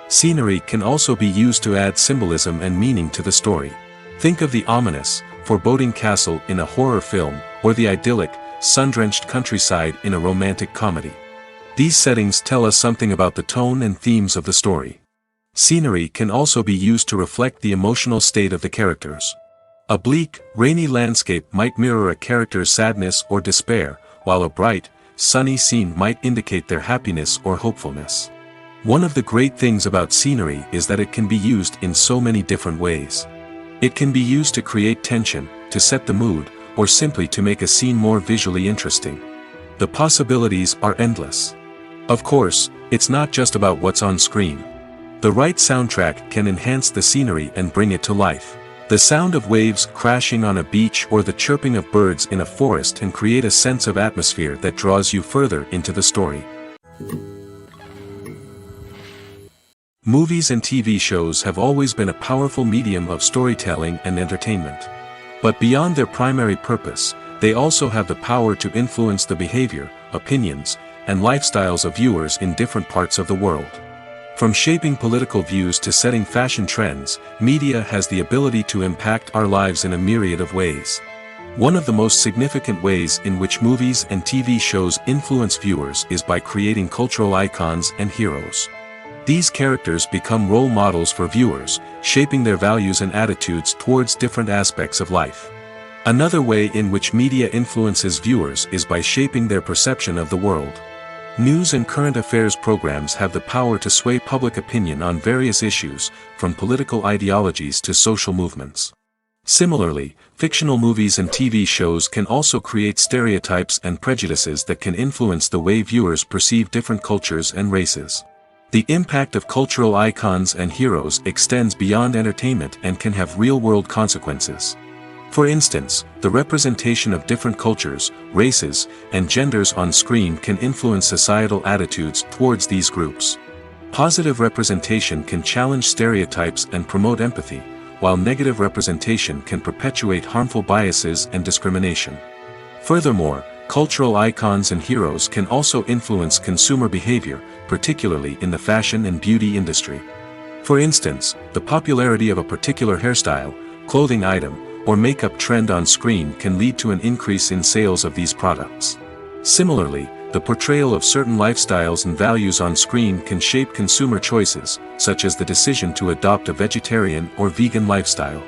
Scenery can also be used to add symbolism and meaning to the story. Think of the ominous, foreboding castle in a horror film, or the idyllic, sun-drenched countryside in a romantic comedy. These settings tell us something about the tone and themes of the story. Scenery can also be used to reflect the emotional state of the characters. A bleak, rainy landscape might mirror a character's sadness or despair, while a bright, sunny scene might indicate their happiness or hopefulness. One of the great things about scenery is that it can be used in so many different ways. It can be used to create tension, to set the mood, or simply to make a scene more visually interesting. The possibilities are endless. Of course, it's not just about what's on screen. The right soundtrack can enhance the scenery and bring it to life. The sound of waves crashing on a beach or the chirping of birds in a forest can create a sense of atmosphere that draws you further into the story. Movies and TV shows have always been a powerful medium of storytelling and entertainment. But beyond their primary purpose, they also have the power to influence the behavior, opinions, and lifestyles of viewers in different parts of the world. From shaping political views to setting fashion trends, media has the ability to impact our lives in a myriad of ways. One of the most significant ways in which movies and TV shows influence viewers is by creating cultural icons and heroes. These characters become role models for viewers, shaping their values and attitudes towards different aspects of life. Another way in which media influences viewers is by shaping their perception of the world. News and current affairs programs have the power to sway public opinion on various issues, from political ideologies to social movements. Similarly, fictional movies and TV shows can also create stereotypes and prejudices that can influence the way viewers perceive different cultures and races. The impact of cultural icons and heroes extends beyond entertainment and can have real-world consequences. For instance, the representation of different cultures, races, and genders on screen can influence societal attitudes towards these groups. Positive representation can challenge stereotypes and promote empathy, while negative representation can perpetuate harmful biases and discrimination. Furthermore, cultural icons and heroes can also influence consumer behavior, particularly in the fashion and beauty industry. For instance, the popularity of a particular hairstyle, clothing item, or makeup trend on screen can lead to an increase in sales of these products. Similarly, the portrayal of certain lifestyles and values on screen can shape consumer choices, such as the decision to adopt a vegetarian or vegan lifestyle.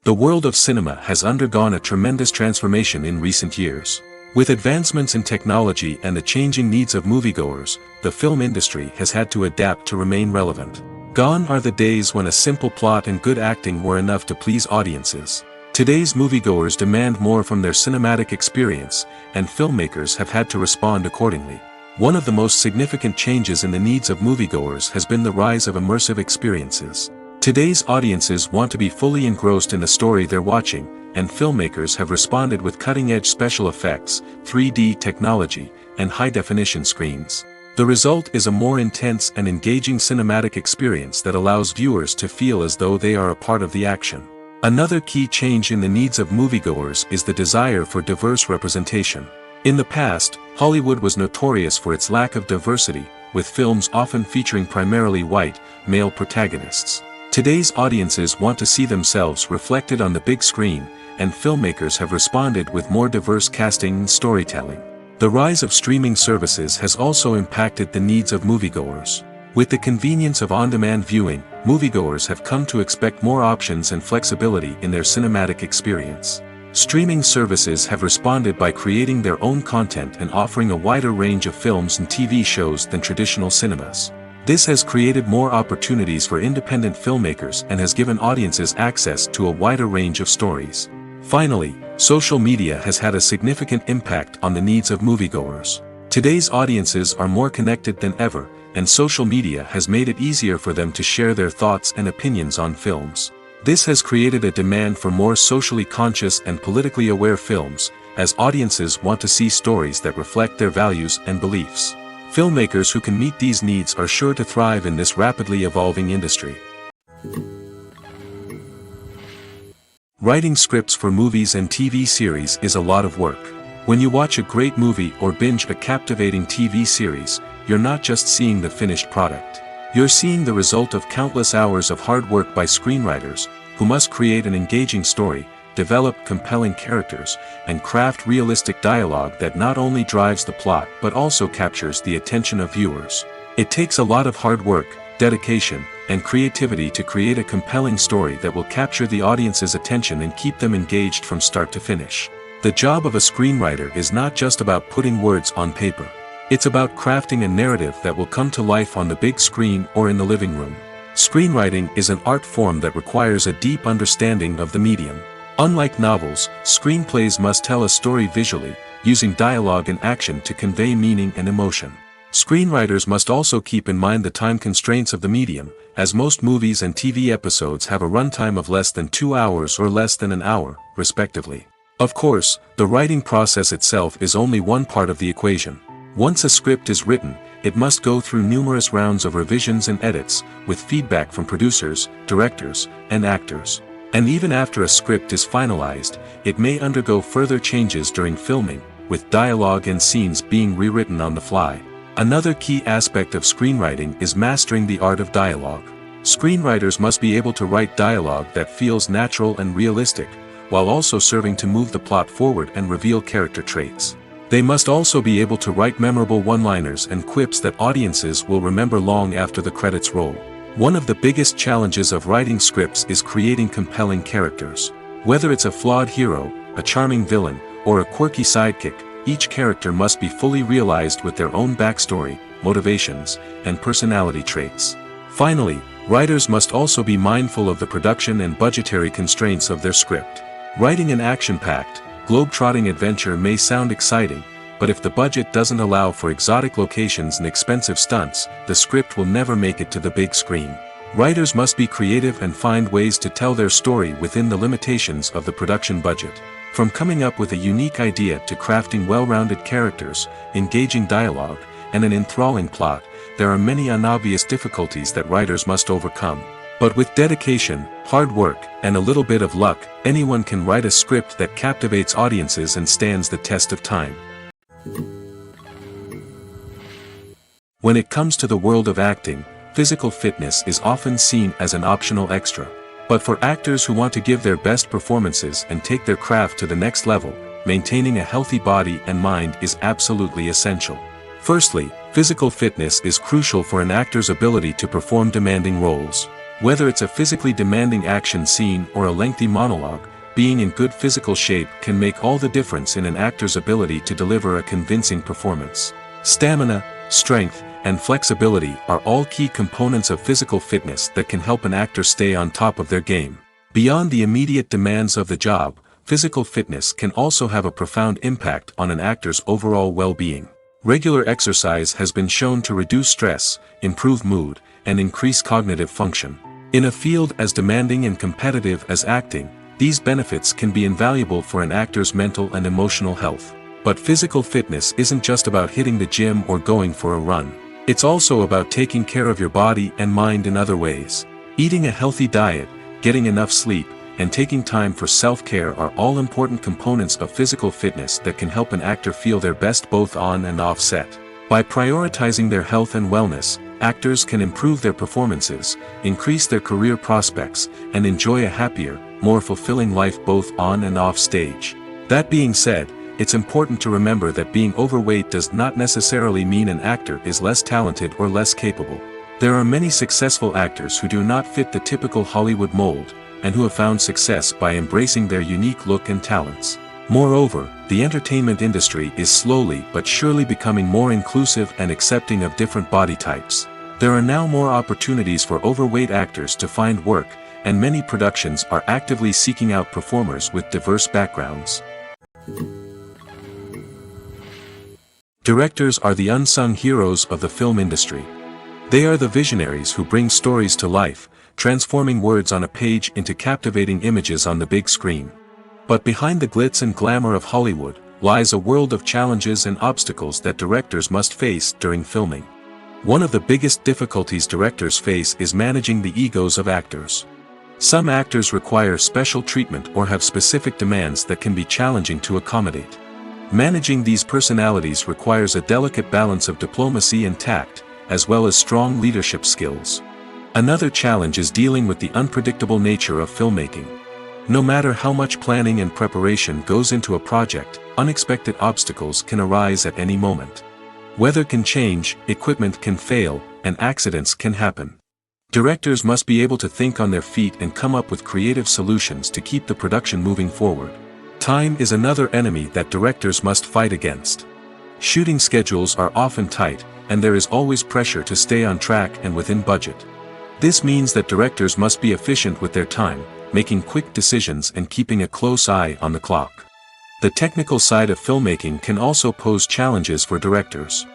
The world of cinema has undergone a tremendous transformation in recent years. With advancements in technology and the changing needs of moviegoers, the film industry has had to adapt to remain relevant. Gone are the days when a simple plot and good acting were enough to please audiences. Today's moviegoers demand more from their cinematic experience, and filmmakers have had to respond accordingly. One of the most significant changes in the needs of moviegoers has been the rise of immersive experiences. Today's audiences want to be fully engrossed in the story they're watching, and filmmakers have responded with cutting-edge special effects, 3D technology, and high-definition screens. The result is a more intense and engaging cinematic experience that allows viewers to feel as though they are a part of the action. Another key change in the needs of moviegoers is the desire for diverse representation. In the past, Hollywood was notorious for its lack of diversity, with films often featuring primarily white, male protagonists. Today's audiences want to see themselves reflected on the big screen, and filmmakers have responded with more diverse casting and storytelling. The rise of streaming services has also impacted the needs of moviegoers. With the convenience of on-demand viewing, moviegoers have come to expect more options and flexibility in their cinematic experience. Streaming services have responded by creating their own content and offering a wider range of films and TV shows than traditional cinemas. This has created more opportunities for independent filmmakers and has given audiences access to a wider range of stories. Finally, social media has had a significant impact on the needs of moviegoers. Today's audiences are more connected than ever, and social media has made it easier for them to share their thoughts and opinions on films. This has created a demand for more socially conscious and politically aware films, as audiences want to see stories that reflect their values and beliefs. Filmmakers who can meet these needs are sure to thrive in this rapidly evolving industry. Writing scripts for movies and TV series is a lot of work. When you watch a great movie or binge a captivating TV series, you're not just seeing the finished product. You're seeing the result of countless hours of hard work by screenwriters, who must create an engaging story, develop compelling characters, and craft realistic dialogue that not only drives the plot but also captures the attention of viewers. It takes a lot of hard work, dedication, and creativity to create a compelling story that will capture the audience's attention and keep them engaged from start to finish. The job of a screenwriter is not just about putting words on paper. It's about crafting a narrative that will come to life on the big screen or in the living room. Screenwriting is an art form that requires a deep understanding of the medium. Unlike novels, screenplays must tell a story visually, using dialogue and action to convey meaning and emotion. Screenwriters must also keep in mind the time constraints of the medium, as most movies and TV episodes have a runtime of less than 2 hours or less than an hour, respectively. Of course, the writing process itself is only one part of the equation. Once a script is written, it must go through numerous rounds of revisions and edits, with feedback from producers, directors, and actors. And even after a script is finalized, it may undergo further changes during filming, with dialogue and scenes being rewritten on the fly. Another key aspect of screenwriting is mastering the art of dialogue. Screenwriters must be able to write dialogue that feels natural and realistic, while also serving to move the plot forward and reveal character traits. They must also be able to write memorable one-liners and quips that audiences will remember long after the credits roll. One of the biggest challenges of writing scripts is creating compelling characters. Whether it's a flawed hero, a charming villain, or a quirky sidekick, each character must be fully realized with their own backstory, motivations, and personality traits. Finally, writers must also be mindful of the production and budgetary constraints of their script. Writing an action-packed, globe-trotting adventure may sound exciting, but if the budget doesn't allow for exotic locations and expensive stunts, the script will never make it to the big screen. Writers must be creative and find ways to tell their story within the limitations of the production budget. From coming up with a unique idea to crafting well-rounded characters, engaging dialogue, and an enthralling plot, there are many unobvious difficulties that writers must overcome. But with dedication, hard work, and a little bit of luck, anyone can write a script that captivates audiences and stands the test of time. When it comes to the world of acting, physical fitness is often seen as an optional extra. But for actors who want to give their best performances and take their craft to the next level, maintaining a healthy body and mind is absolutely essential. Firstly, physical fitness is crucial for an actor's ability to perform demanding roles. Whether it's a physically demanding action scene or a lengthy monologue, being in good physical shape can make all the difference in an actor's ability to deliver a convincing performance. Stamina, strength, and flexibility are all key components of physical fitness that can help an actor stay on top of their game. Beyond the immediate demands of the job, physical fitness can also have a profound impact on an actor's overall well-being. Regular exercise has been shown to reduce stress, improve mood, and increase cognitive function. In a field as demanding and competitive as acting, These benefits can be invaluable for an actor's mental and emotional health. But physical fitness isn't just about hitting the gym or going for a run. It's also about taking care of your body and mind in other ways. Eating a healthy diet, getting enough sleep, and taking time for self-care are all important components of physical fitness that can help an actor feel their best both on and off set. By prioritizing their health and wellness, actors can improve their performances, increase their career prospects, and enjoy a happier, more fulfilling life both on and off stage. That being said, it's important to remember that being overweight does not necessarily mean an actor is less talented or less capable. There are many successful actors who do not fit the typical Hollywood mold, and who have found success by embracing their unique look and talents. Moreover, the entertainment industry is slowly but surely becoming more inclusive and accepting of different body types. There are now more opportunities for overweight actors to find work, and many productions are actively seeking out performers with diverse backgrounds. Directors are the unsung heroes of the film industry. They are the visionaries who bring stories to life, transforming words on a page into captivating images on the big screen. But behind the glitz and glamour of Hollywood, lies a world of challenges and obstacles that directors must face during filming. One of the biggest difficulties directors face is managing the egos of actors. Some actors require special treatment or have specific demands that can be challenging to accommodate. Managing these personalities requires a delicate balance of diplomacy and tact, as well as strong leadership skills. Another challenge is dealing with the unpredictable nature of filmmaking. No matter how much planning and preparation goes into a project, unexpected obstacles can arise at any moment. Weather can change, equipment can fail, and accidents can happen. Directors must be able to think on their feet and come up with creative solutions to keep the production moving forward. Time is another enemy that directors must fight against. Shooting schedules are often tight, and there is always pressure to stay on track and within budget. This means that directors must be efficient with their time, making quick decisions and keeping a close eye on the clock. The technical side of filmmaking can also pose challenges for directors.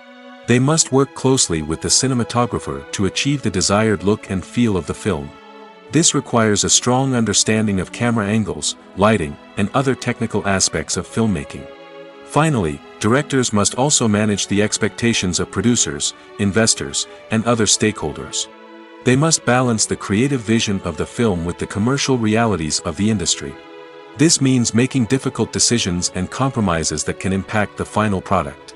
They must work closely with the cinematographer to achieve the desired look and feel of the film. This requires a strong understanding of camera angles, lighting, and other technical aspects of filmmaking. Finally, directors must also manage the expectations of producers, investors, and other stakeholders. They must balance the creative vision of the film with the commercial realities of the industry. This means making difficult decisions and compromises that can impact the final product.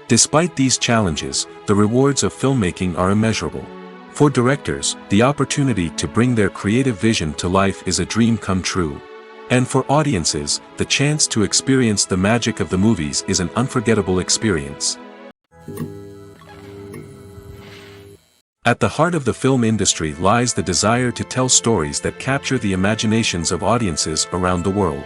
Despite these challenges, the rewards of filmmaking are immeasurable. For directors, the opportunity to bring their creative vision to life is a dream come true. And for audiences, the chance to experience the magic of the movies is an unforgettable experience. At the heart of the film industry lies the desire to tell stories that capture the imaginations of audiences around the world.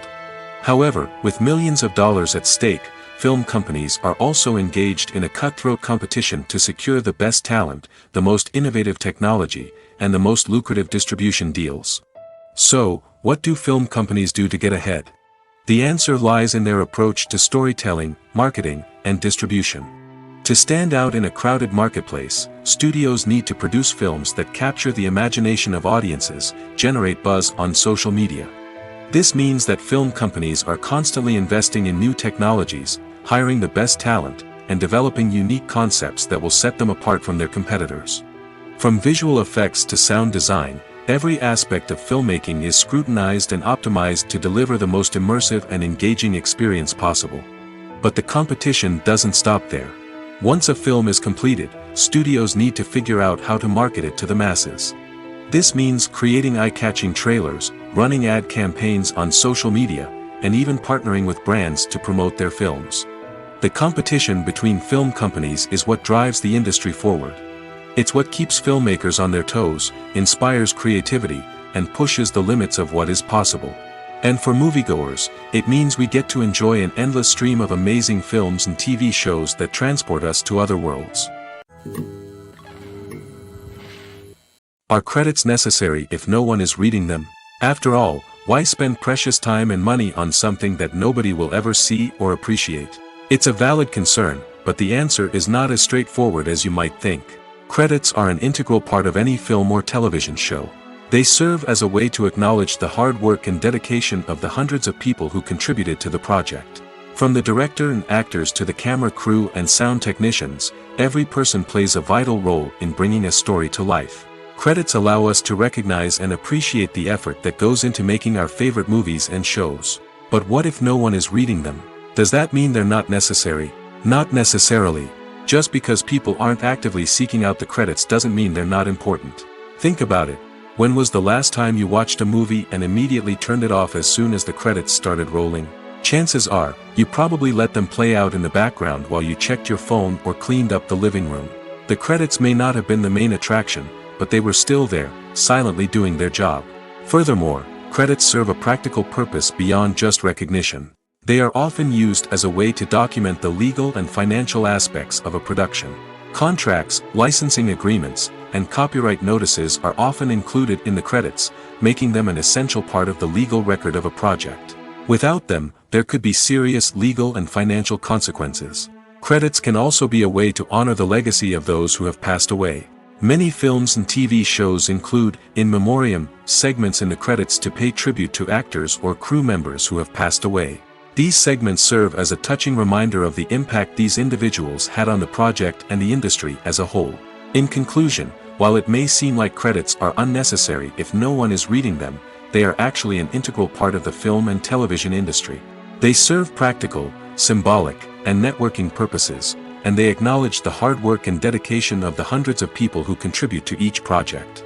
However, with millions of dollars at stake, film companies are also engaged in a cutthroat competition to secure the best talent, the most innovative technology, and the most lucrative distribution deals. So, what do film companies do to get ahead? The answer lies in their approach to storytelling, marketing, and distribution. To stand out in a crowded marketplace, studios need to produce films that capture the imagination of audiences, generate buzz on social media. This means that film companies are constantly investing in new technologies, hiring the best talent, and developing unique concepts that will set them apart from their competitors. From visual effects to sound design, every aspect of filmmaking is scrutinized and optimized to deliver the most immersive and engaging experience possible. But the competition doesn't stop there. Once a film is completed, studios need to figure out how to market it to the masses. This means creating eye-catching trailers, running ad campaigns on social media, and even partnering with brands to promote their films. The competition between film companies is what drives the industry forward. It's what keeps filmmakers on their toes, inspires creativity, and pushes the limits of what is possible. And for moviegoers, it means we get to enjoy an endless stream of amazing films and TV shows that transport us to other worlds. Are credits necessary if no one is reading them? After all, why spend precious time and money on something that nobody will ever see or appreciate? It's a valid concern, but the answer is not as straightforward as you might think. Credits are an integral part of any film or television show. They serve as a way to acknowledge the hard work and dedication of the hundreds of people who contributed to the project. From the director and actors to the camera crew and sound technicians, every person plays a vital role in bringing a story to life. Credits allow us to recognize and appreciate the effort that goes into making our favorite movies and shows. But what if no one is reading them? Does that mean they're not necessary? Not necessarily. Just because people aren't actively seeking out the credits doesn't mean they're not important. Think about it. When was the last time you watched a movie and immediately turned it off as soon as the credits started rolling? Chances are, you probably let them play out in the background while you checked your phone or cleaned up the living room. The credits may not have been the main attraction, but they were still there, silently doing their job. Furthermore, credits serve a practical purpose beyond just recognition. They are often used as a way to document the legal and financial aspects of a production. Contracts, licensing agreements, and copyright notices are often included in the credits, making them an essential part of the legal record of a project. Without them, there could be serious legal and financial consequences. Credits can also be a way to honor the legacy of those who have passed away. Many films and TV shows include, in memoriam, segments in the credits to pay tribute to actors or crew members who have passed away. These segments serve as a touching reminder of the impact these individuals had on the project and the industry as a whole. In conclusion, while it may seem like credits are unnecessary if no one is reading them, they are actually an integral part of the film and television industry. They serve practical, symbolic, and networking purposes, and they acknowledge the hard work and dedication of the hundreds of people who contribute to each project.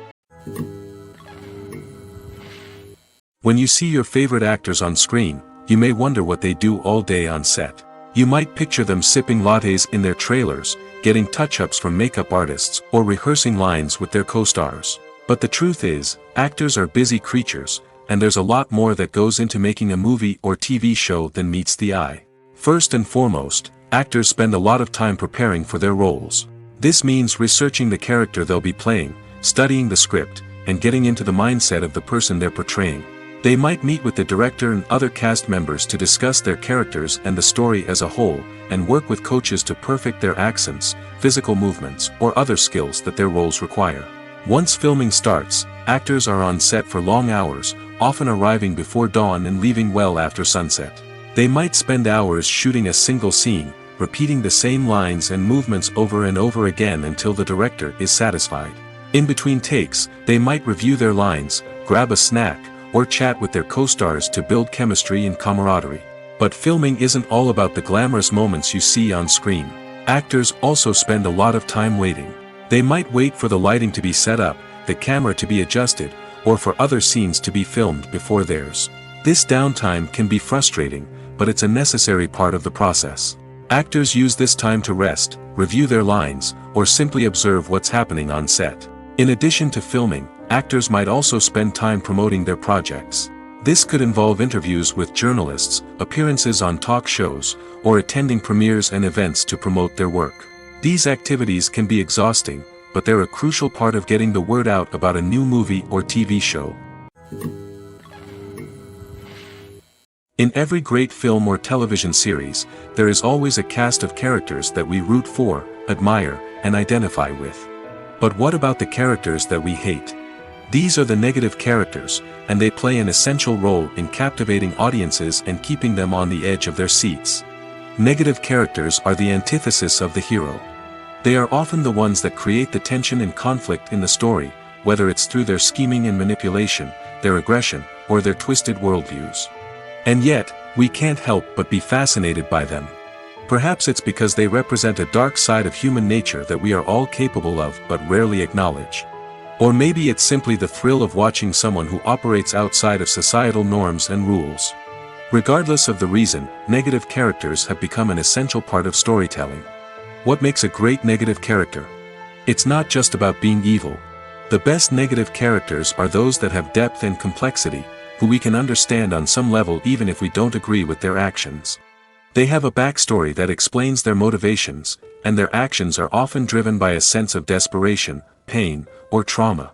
When you see your favorite actors on screen, you may wonder what they do all day on set. You might picture them sipping lattes in their trailers, getting touch-ups from makeup artists, or rehearsing lines with their co-stars. But the truth is, actors are busy creatures, and there's a lot more that goes into making a movie or TV show than meets the eye. First and foremost, actors spend a lot of time preparing for their roles. This means researching the character they'll be playing, studying the script, and getting into the mindset of the person they're portraying. They might meet with the director and other cast members to discuss their characters and the story as a whole, and work with coaches to perfect their accents, physical movements, or other skills that their roles require. Once filming starts, actors are on set for long hours, often arriving before dawn and leaving well after sunset. They might spend hours shooting a single scene, repeating the same lines and movements over and over again until the director is satisfied. In between takes, they might review their lines, grab a snack, or chat with their co-stars to build chemistry and camaraderie. But filming isn't all about the glamorous moments you see on screen. Actors also spend a lot of time waiting. They might wait for the lighting to be set up, the camera to be adjusted, or for other scenes to be filmed before theirs. This downtime can be frustrating, but it's a necessary part of the process. Actors use this time to rest, review their lines, or simply observe what's happening on set. In addition to filming, actors might also spend time promoting their projects. This could involve interviews with journalists, appearances on talk shows, or attending premieres and events to promote their work. These activities can be exhausting, but they're a crucial part of getting the word out about a new movie or TV show. In every great film or television series, there is always a cast of characters that we root for, admire, and identify with. But what about the characters that we hate? These are the negative characters, and they play an essential role in captivating audiences and keeping them on the edge of their seats. Negative characters are the antithesis of the hero. They are often the ones that create the tension and conflict in the story, whether it's through their scheming and manipulation, their aggression, or their twisted worldviews. And yet, we can't help but be fascinated by them. Perhaps it's because they represent a dark side of human nature that we are all capable of but rarely acknowledge. Or maybe it's simply the thrill of watching someone who operates outside of societal norms and rules. Regardless of the reason, negative characters have become an essential part of storytelling. What makes a great negative character? It's not just about being evil. The best negative characters are those that have depth and complexity, who we can understand on some level even if we don't agree with their actions. They have a backstory that explains their motivations, and their actions are often driven by a sense of desperation, pain, or trauma.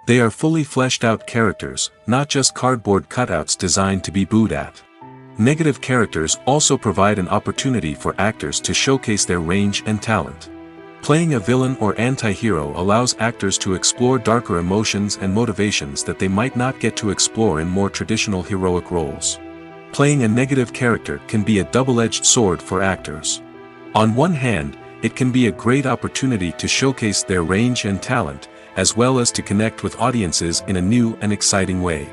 They are fully fleshed out characters, not just cardboard cutouts designed to be booed at. Negative characters also provide an opportunity for actors to showcase their range and talent. Playing a villain or anti-hero allows actors to explore darker emotions and motivations that they might not get to explore in more traditional heroic roles. Playing a negative character can be a double-edged sword for actors. On one hand, it can be a great opportunity to showcase their range and talent, as well as to connect with audiences in a new and exciting way.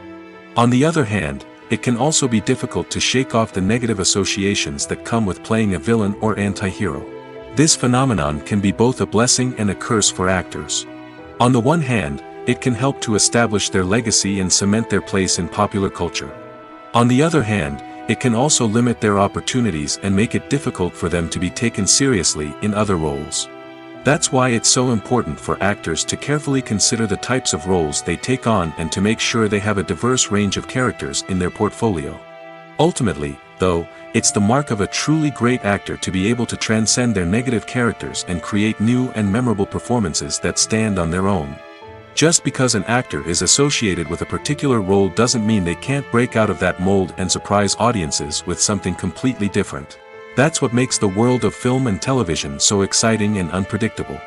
On the other hand, it can also be difficult to shake off the negative associations that come with playing a villain or anti-hero. This phenomenon can be both a blessing and a curse for actors. On the one hand, it can help to establish their legacy and cement their place in popular culture. On the other hand, it can also limit their opportunities and make it difficult for them to be taken seriously in other roles. That's why it's so important for actors to carefully consider the types of roles they take on and to make sure they have a diverse range of characters in their portfolio. Ultimately, though, it's the mark of a truly great actor to be able to transcend their negative characters and create new and memorable performances that stand on their own. Just because an actor is associated with a particular role doesn't mean they can't break out of that mold and surprise audiences with something completely different. That's what makes the world of film and television so exciting and unpredictable.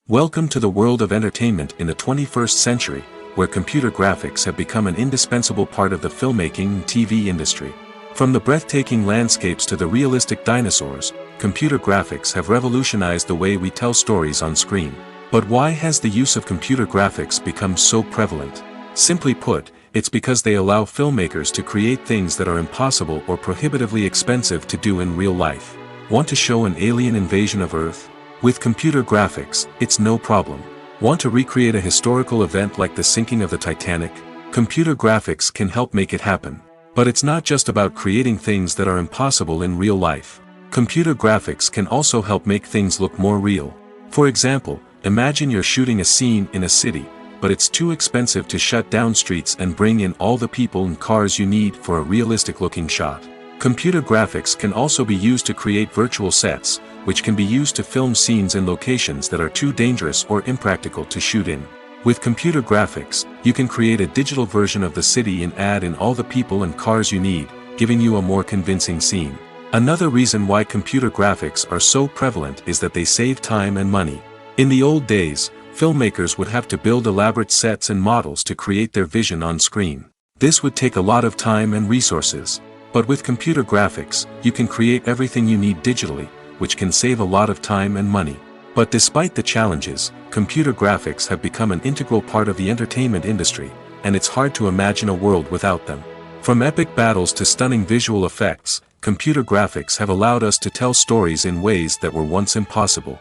Welcome to the world of entertainment in the 21st century, where computer graphics have become an indispensable part of the filmmaking and TV industry. From the breathtaking landscapes to the realistic dinosaurs, computer graphics have revolutionized the way we tell stories on screen. But why has the use of computer graphics become so prevalent? Simply put, it's because they allow filmmakers to create things that are impossible or prohibitively expensive to do in real life. Want to show an alien invasion of Earth? With computer graphics, it's no problem. Want to recreate a historical event like the sinking of the Titanic? Computer graphics can help make it happen. But it's not just about creating things that are impossible in real life. Computer graphics can also help make things look more real. For example, imagine you're shooting a scene in a city, but it's too expensive to shut down streets and bring in all the people and cars you need for a realistic-looking shot. Computer graphics can also be used to create virtual sets, which can be used to film scenes in locations that are too dangerous or impractical to shoot in. With computer graphics, you can create a digital version of the city and add in all the people and cars you need, giving you a more convincing scene. Another reason why computer graphics are so prevalent is that they save time and money. In the old days, filmmakers would have to build elaborate sets and models to create their vision on screen. This would take a lot of time and resources. But with computer graphics, you can create everything you need digitally, which can save a lot of time and money. But despite the challenges, computer graphics have become an integral part of the entertainment industry, and it's hard to imagine a world without them. From epic battles to stunning visual effects, computer graphics have allowed us to tell stories in ways that were once impossible.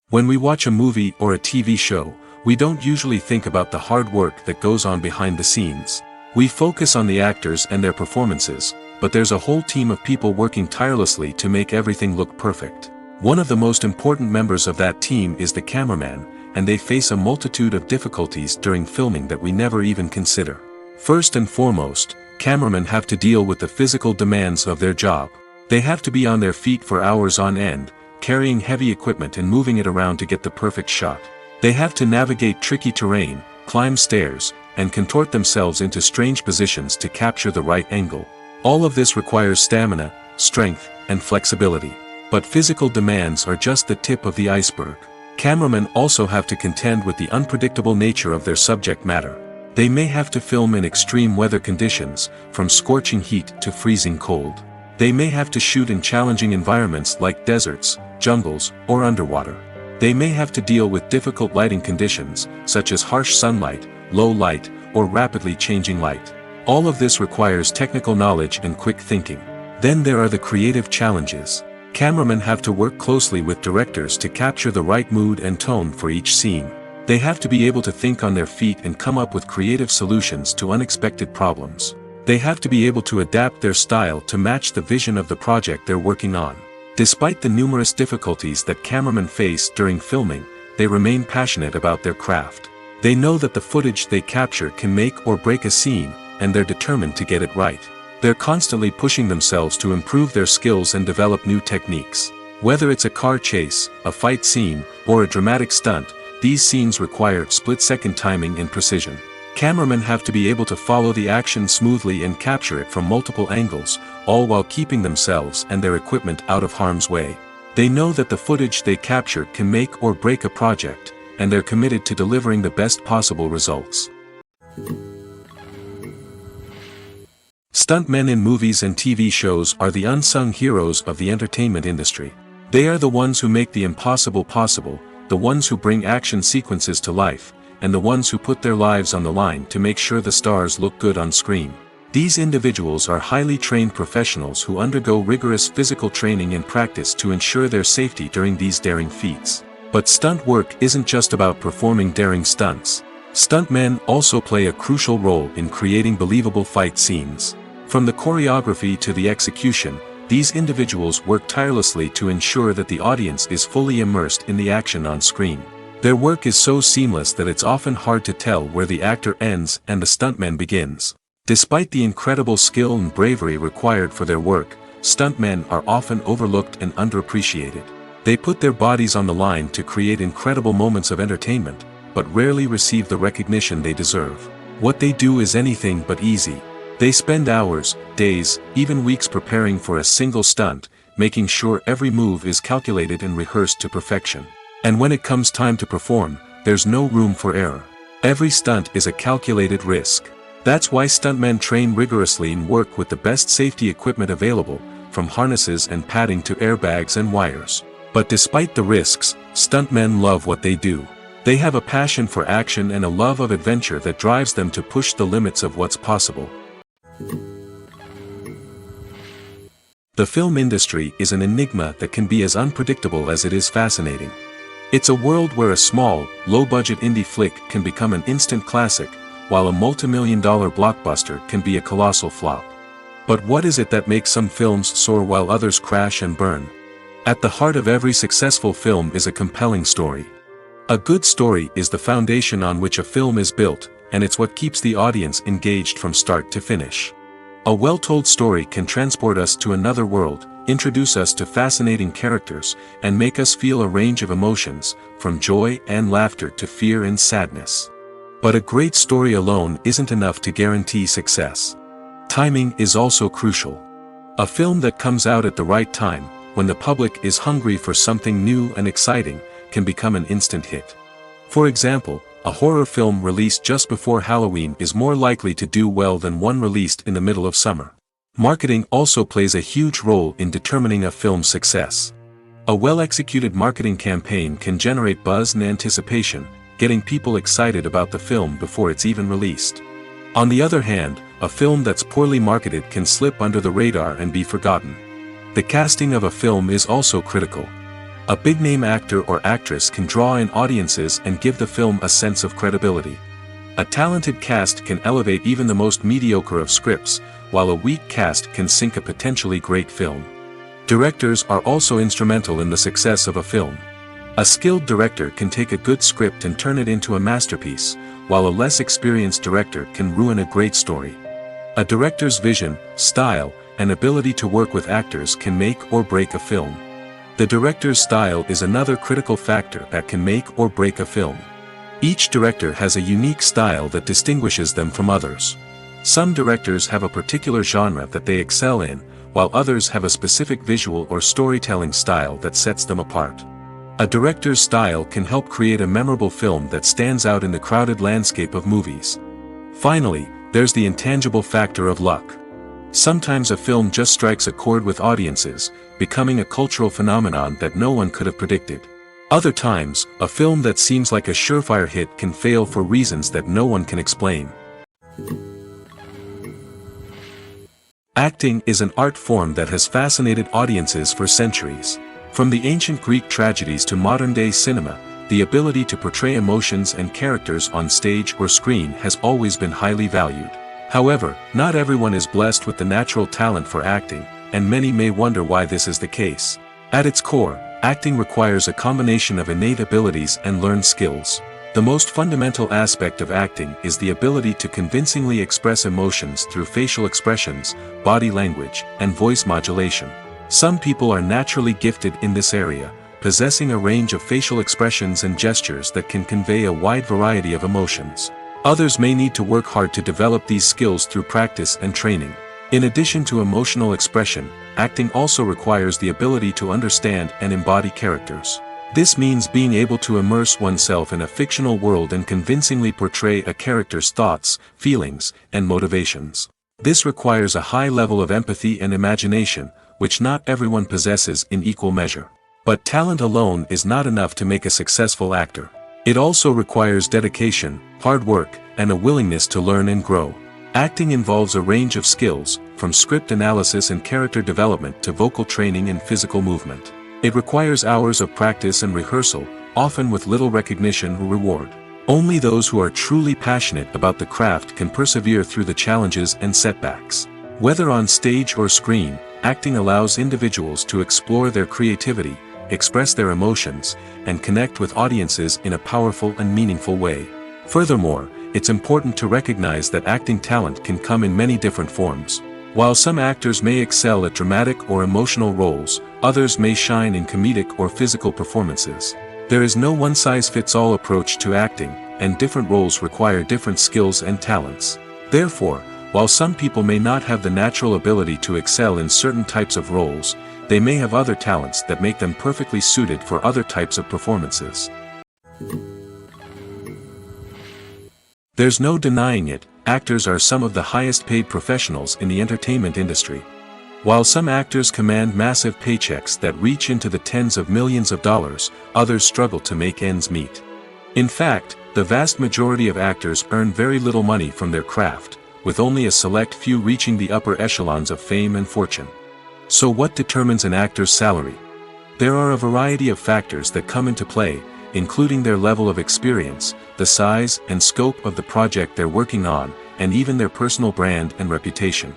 When we watch a movie or a TV show, we don't usually think about the hard work that goes on behind the scenes. We focus on the actors and their performances, but there's a whole team of people working tirelessly to make everything look perfect. One of the most important members of that team is the cameraman, and they face a multitude of difficulties during filming that we never even consider. First and foremost, cameramen have to deal with the physical demands of their job. They have to be on their feet for hours on end, carrying heavy equipment and moving it around to get the perfect shot. They have to navigate tricky terrain, climb stairs, and contort themselves into strange positions to capture the right angle. All of this requires stamina, strength, and flexibility. But physical demands are just the tip of the iceberg. Cameramen also have to contend with the unpredictable nature of their subject matter. They may have to film in extreme weather conditions, from scorching heat to freezing cold. They may have to shoot in challenging environments like deserts, jungles, or underwater. They may have to deal with difficult lighting conditions, such as harsh sunlight, low light, or rapidly changing light. All of this requires technical knowledge and quick thinking. Then there are the creative challenges. Cameramen have to work closely with directors to capture the right mood and tone for each scene. They have to be able to think on their feet and come up with creative solutions to unexpected problems. They have to be able to adapt their style to match the vision of the project they're working on. Despite the numerous difficulties that cameramen face during filming, they remain passionate about their craft. They know that the footage they capture can make or break a scene, and they're determined to get it right. They're constantly pushing themselves to improve their skills and develop new techniques. Whether it's a car chase, a fight scene, or a dramatic stunt, these scenes require split-second timing and precision. Cameramen have to be able to follow the action smoothly and capture it from multiple angles, all while keeping themselves and their equipment out of harm's way. They know that the footage they capture can make or break a project, and they're committed to delivering the best possible results. Stuntmen in movies and TV shows are the unsung heroes of the entertainment industry. They are the ones who make the impossible possible, the ones who bring action sequences to life, and the ones who put their lives on the line to make sure the stars look good on screen. These individuals are highly trained professionals who undergo rigorous physical training and practice to ensure their safety during these daring feats. But stunt work isn't just about performing daring stunts. Stuntmen also play a crucial role in creating believable fight scenes. From the choreography to the execution, these individuals work tirelessly to ensure that the audience is fully immersed in the action on screen. Their work is so seamless that it's often hard to tell where the actor ends and the stuntman begins. Despite the incredible skill and bravery required for their work, stuntmen are often overlooked and underappreciated. They put their bodies on the line to create incredible moments of entertainment, but rarely receive the recognition they deserve. What they do is anything but easy. They spend hours, days, even weeks preparing for a single stunt, making sure every move is calculated and rehearsed to perfection. And when it comes time to perform, there's no room for error. Every stunt is a calculated risk. That's why stuntmen train rigorously and work with the best safety equipment available, from harnesses and padding to airbags and wires. But despite the risks, stuntmen love what they do. They have a passion for action and a love of adventure that drives them to push the limits of what's possible. The film industry is an enigma that can be as unpredictable as it is fascinating. It's a world where a small, low-budget indie flick can become an instant classic, while a multi-million-dollar blockbuster can be a colossal flop. But what is it that makes some films soar while others crash and burn? At the heart of every successful film is a compelling story. A good story is the foundation on which a film is built, and it's what keeps the audience engaged from start to finish. A well-told story can transport us to another world, introduce us to fascinating characters, and make us feel a range of emotions, from joy and laughter to fear and sadness. But a great story alone isn't enough to guarantee success. Timing is also crucial. A film that comes out at the right time, when the public is hungry for something new and exciting, can become an instant hit. For example, a horror film released just before Halloween is more likely to do well than one released in the middle of summer. Marketing also plays a huge role in determining a film's success. A well-executed marketing campaign can generate buzz and anticipation, getting people excited about the film before it's even released. On the other hand, a film that's poorly marketed can slip under the radar and be forgotten. The casting of a film is also critical. A big-name actor or actress can draw in audiences and give the film a sense of credibility. A talented cast can elevate even the most mediocre of scripts, while a weak cast can sink a potentially great film. Directors are also instrumental in the success of a film. A skilled director can take a good script and turn it into a masterpiece, while a less experienced director can ruin a great story. A director's vision, style, and ability to work with actors can make or break a film. The director's style is another critical factor that can make or break a film. Each director has a unique style that distinguishes them from others. Some directors have a particular genre that they excel in, while others have a specific visual or storytelling style that sets them apart. A director's style can help create a memorable film that stands out in the crowded landscape of movies. Finally, there's the intangible factor of luck. Sometimes a film just strikes a chord with audiences, becoming a cultural phenomenon that no one could have predicted. Other times, a film that seems like a surefire hit can fail for reasons that no one can explain. Acting is an art form that has fascinated audiences for centuries. From the ancient Greek tragedies to modern-day cinema, the ability to portray emotions and characters on stage or screen has always been highly valued. However, not everyone is blessed with the natural talent for acting, and many may wonder why this is the case. At its core, acting requires a combination of innate abilities and learned skills. The most fundamental aspect of acting is the ability to convincingly express emotions through facial expressions, body language, and voice modulation. Some people are naturally gifted in this area, possessing a range of facial expressions and gestures that can convey a wide variety of emotions. Others may need to work hard to develop these skills through practice and training. In addition to emotional expression, acting also requires the ability to understand and embody characters. This means being able to immerse oneself in a fictional world and convincingly portray a character's thoughts, feelings, and motivations. This requires a high level of empathy and imagination, which not everyone possesses in equal measure. But talent alone is not enough to make a successful actor. It also requires dedication, hard work, and a willingness to learn and grow. Acting involves a range of skills, from script analysis and character development to vocal training and physical movement. It requires hours of practice and rehearsal, often with little recognition or reward. Only those who are truly passionate about the craft can persevere through the challenges and setbacks. Whether on stage or screen, acting allows individuals to explore their creativity, express their emotions, and connect with audiences in a powerful and meaningful way. Furthermore, it's important to recognize that acting talent can come in many different forms. While some actors may excel at dramatic or emotional roles, others may shine in comedic or physical performances. There is no one-size-fits-all approach to acting, and different roles require different skills and talents. Therefore, while some people may not have the natural ability to excel in certain types of roles, they may have other talents that make them perfectly suited for other types of performances. There's no denying it, actors are some of the highest paid professionals in the entertainment industry. While some actors command massive paychecks that reach into the tens of millions of dollars, others struggle to make ends meet. In fact, the vast majority of actors earn very little money from their craft, with only a select few reaching the upper echelons of fame and fortune. So what determines an actor's salary? There are a variety of factors that come into play, including their level of experience, the size and scope of the project they're working on, and even their personal brand and reputation.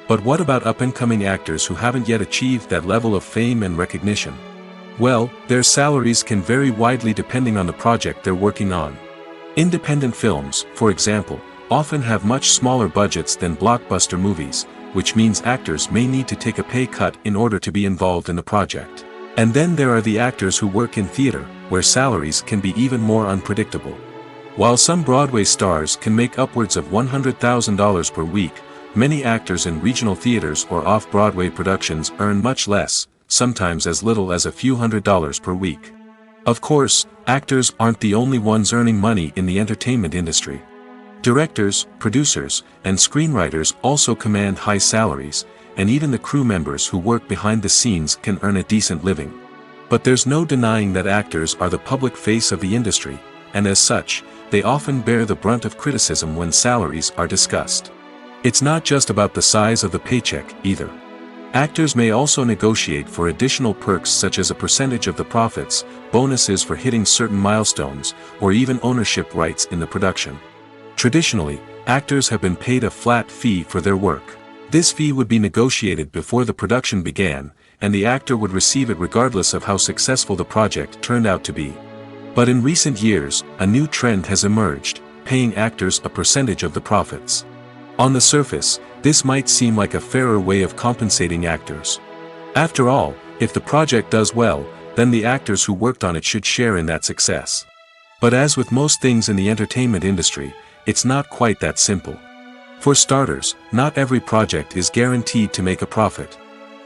But what about up-and-coming actors who haven't yet achieved that level of fame and recognition? Well, their salaries can vary widely depending on the project they're working on. Independent films, for example, often have much smaller budgets than blockbuster movies, which means actors may need to take a pay cut in order to be involved in the project. And then there are the actors who work in theater, where salaries can be even more unpredictable. While some Broadway stars can make upwards of $100,000 per week, many actors in regional theaters or off-Broadway productions earn much less, sometimes as little as a few $100s per week. Of course, actors aren't the only ones earning money in the entertainment industry. Directors, producers, and screenwriters also command high salaries, and even the crew members who work behind the scenes can earn a decent living. But there's no denying that actors are the public face of the industry, and as such, they often bear the brunt of criticism when salaries are discussed. It's not just about the size of the paycheck, either. Actors may also negotiate for additional perks such as a percentage of the profits, bonuses for hitting certain milestones, or even ownership rights in the production. Traditionally, actors have been paid a flat fee for their work. This fee would be negotiated before the production began, and the actor would receive it regardless of how successful the project turned out to be. But in recent years, a new trend has emerged, paying actors a percentage of the profits. On the surface, this might seem like a fairer way of compensating actors. After all, if the project does well, then the actors who worked on it should share in that success. But as with most things in the entertainment industry, it's not quite that simple. For starters, not every project is guaranteed to make a profit.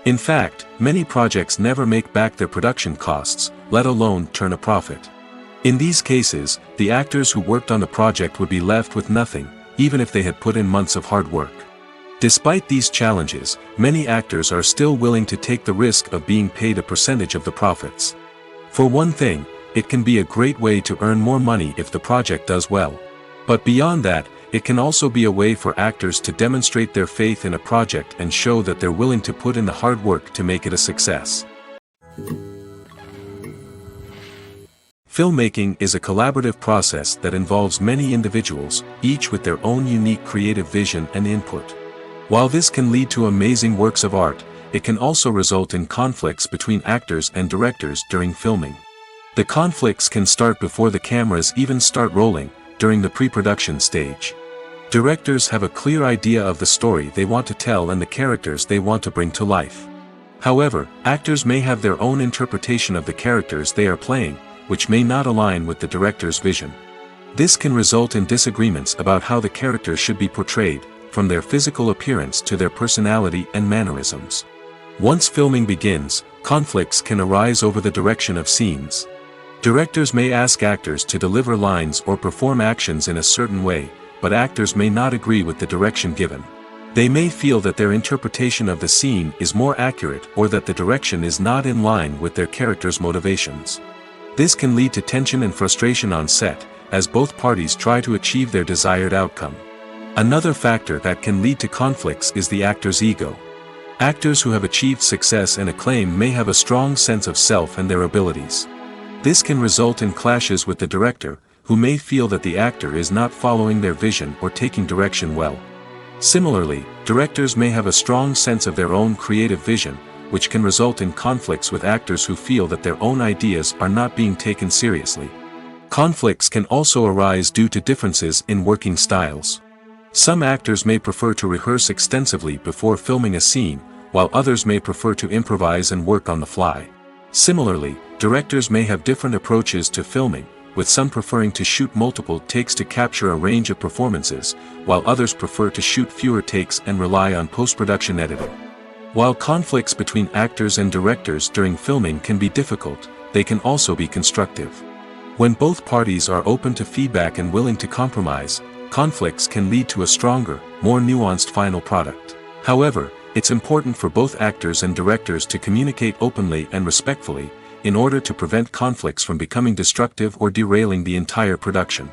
In fact, many projects never make back their production costs, let alone turn a profit. In these cases, the actors who worked on the project would be left with nothing, even if they had put in months of hard work. Despite these challenges, many actors are still willing to take the risk of being paid a percentage of the profits. For one thing, it can be a great way to earn more money if the project does well. But beyond that, it can also be a way for actors to demonstrate their faith in a project and show that they're willing to put in the hard work to make it a success. Filmmaking is a collaborative process that involves many individuals, each with their own unique creative vision and input. While this can lead to amazing works of art, it can also result in conflicts between actors and directors during filming. The conflicts can start before the cameras even start rolling, during the pre-production stage. Directors have a clear idea of the story they want to tell and the characters they want to bring to life. However, actors may have their own interpretation of the characters they are playing, which may not align with the director's vision. This can result in disagreements about how the character should be portrayed, from their physical appearance to their personality and mannerisms. Once filming begins, conflicts can arise over the direction of scenes. Directors may ask actors to deliver lines or perform actions in a certain way, but actors may not agree with the direction given. They may feel that their interpretation of the scene is more accurate or that the direction is not in line with their character's motivations. This can lead to tension and frustration on set, as both parties try to achieve their desired outcome. Another factor that can lead to conflicts is the actor's ego. Actors who have achieved success and acclaim may have a strong sense of self and their abilities. This can result in clashes with the director, who may feel that the actor is not following their vision or taking direction well. Similarly, directors may have a strong sense of their own creative vision, which can result in conflicts with actors who feel that their own ideas are not being taken seriously. Conflicts can also arise due to differences in working styles. Some actors may prefer to rehearse extensively before filming a scene, while others may prefer to improvise and work on the fly. Similarly, directors may have different approaches to filming, with some preferring to shoot multiple takes to capture a range of performances, while others prefer to shoot fewer takes and rely on post-production editing. While conflicts between actors and directors during filming can be difficult, they can also be constructive. When both parties are open to feedback and willing to compromise, conflicts can lead to a stronger, more nuanced final product. However, it's important for both actors and directors to communicate openly and respectfully, in order to prevent conflicts from becoming destructive or derailing the entire production.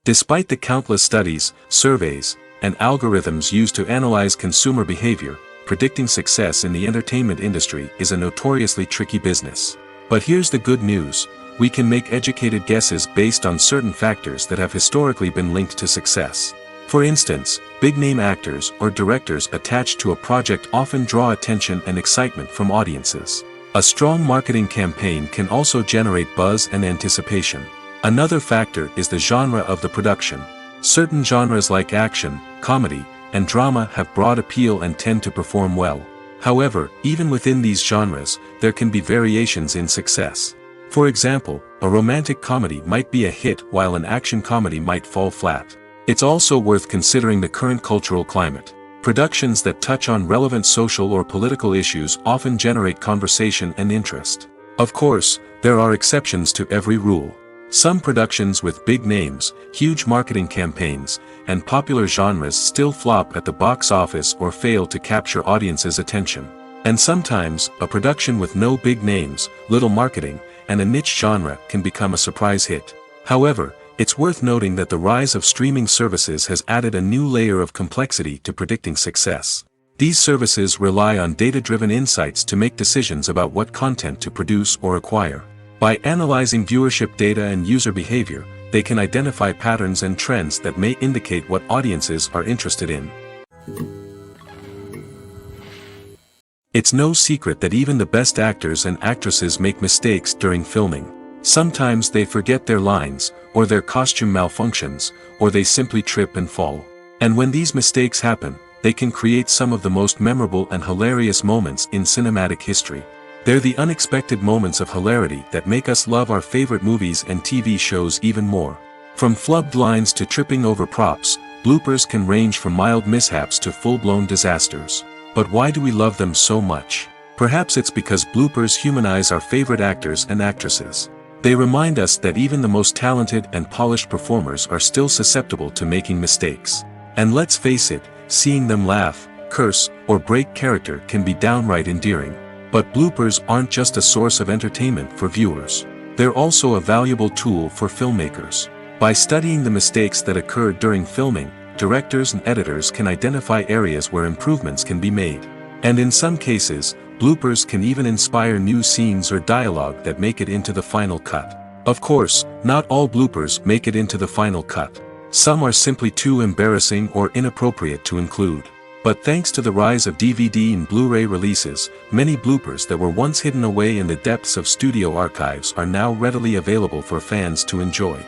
Despite the countless studies, surveys, and algorithms used to analyze consumer behavior, predicting success in the entertainment industry is a notoriously tricky business. But here's the good news: we can make educated guesses based on certain factors that have historically been linked to success. For instance, big-name actors or directors attached to a project often draw attention and excitement from audiences. A strong marketing campaign can also generate buzz and anticipation. Another factor is the genre of the production. Certain genres like action, comedy, and drama have broad appeal and tend to perform well. However, even within these genres, there can be variations in success. For example, a romantic comedy might be a hit while an action comedy might fall flat. It's also worth considering the current cultural climate. Productions that touch on relevant social or political issues often generate conversation and interest. Of course, there are exceptions to every rule. Some productions with big names, huge marketing campaigns, and popular genres still flop at the box office or fail to capture audiences' attention. And sometimes, a production with no big names, little marketing, and a niche genre can become a surprise hit. However, it's worth noting that the rise of streaming services has added a new layer of complexity to predicting success. These services rely on data-driven insights to make decisions about what content to produce or acquire. By analyzing viewership data and user behavior, they can identify patterns and trends that may indicate what audiences are interested in. It's no secret that even the best actors and actresses make mistakes during filming. Sometimes they forget their lines, or their costume malfunctions, or they simply trip and fall. And when these mistakes happen, they can create some of the most memorable and hilarious moments in cinematic history. They're the unexpected moments of hilarity that make us love our favorite movies and TV shows even more. From flubbed lines to tripping over props, bloopers can range from mild mishaps to full-blown disasters. But why do we love them so much? Perhaps it's because bloopers humanize our favorite actors and actresses. They remind us that even the most talented and polished performers are still susceptible to making mistakes. And let's face it, seeing them laugh, curse, or break character can be downright endearing. But bloopers aren't just a source of entertainment for viewers. They're also a valuable tool for filmmakers. By studying the mistakes that occurred during filming, directors and editors can identify areas where improvements can be made. And in some cases, bloopers can even inspire new scenes or dialogue that make it into the final cut. Of course, not all bloopers make it into the final cut. Some are simply too embarrassing or inappropriate to include. But thanks to the rise of DVD and Blu-ray releases, many bloopers that were once hidden away in the depths of studio archives are now readily available for fans to enjoy.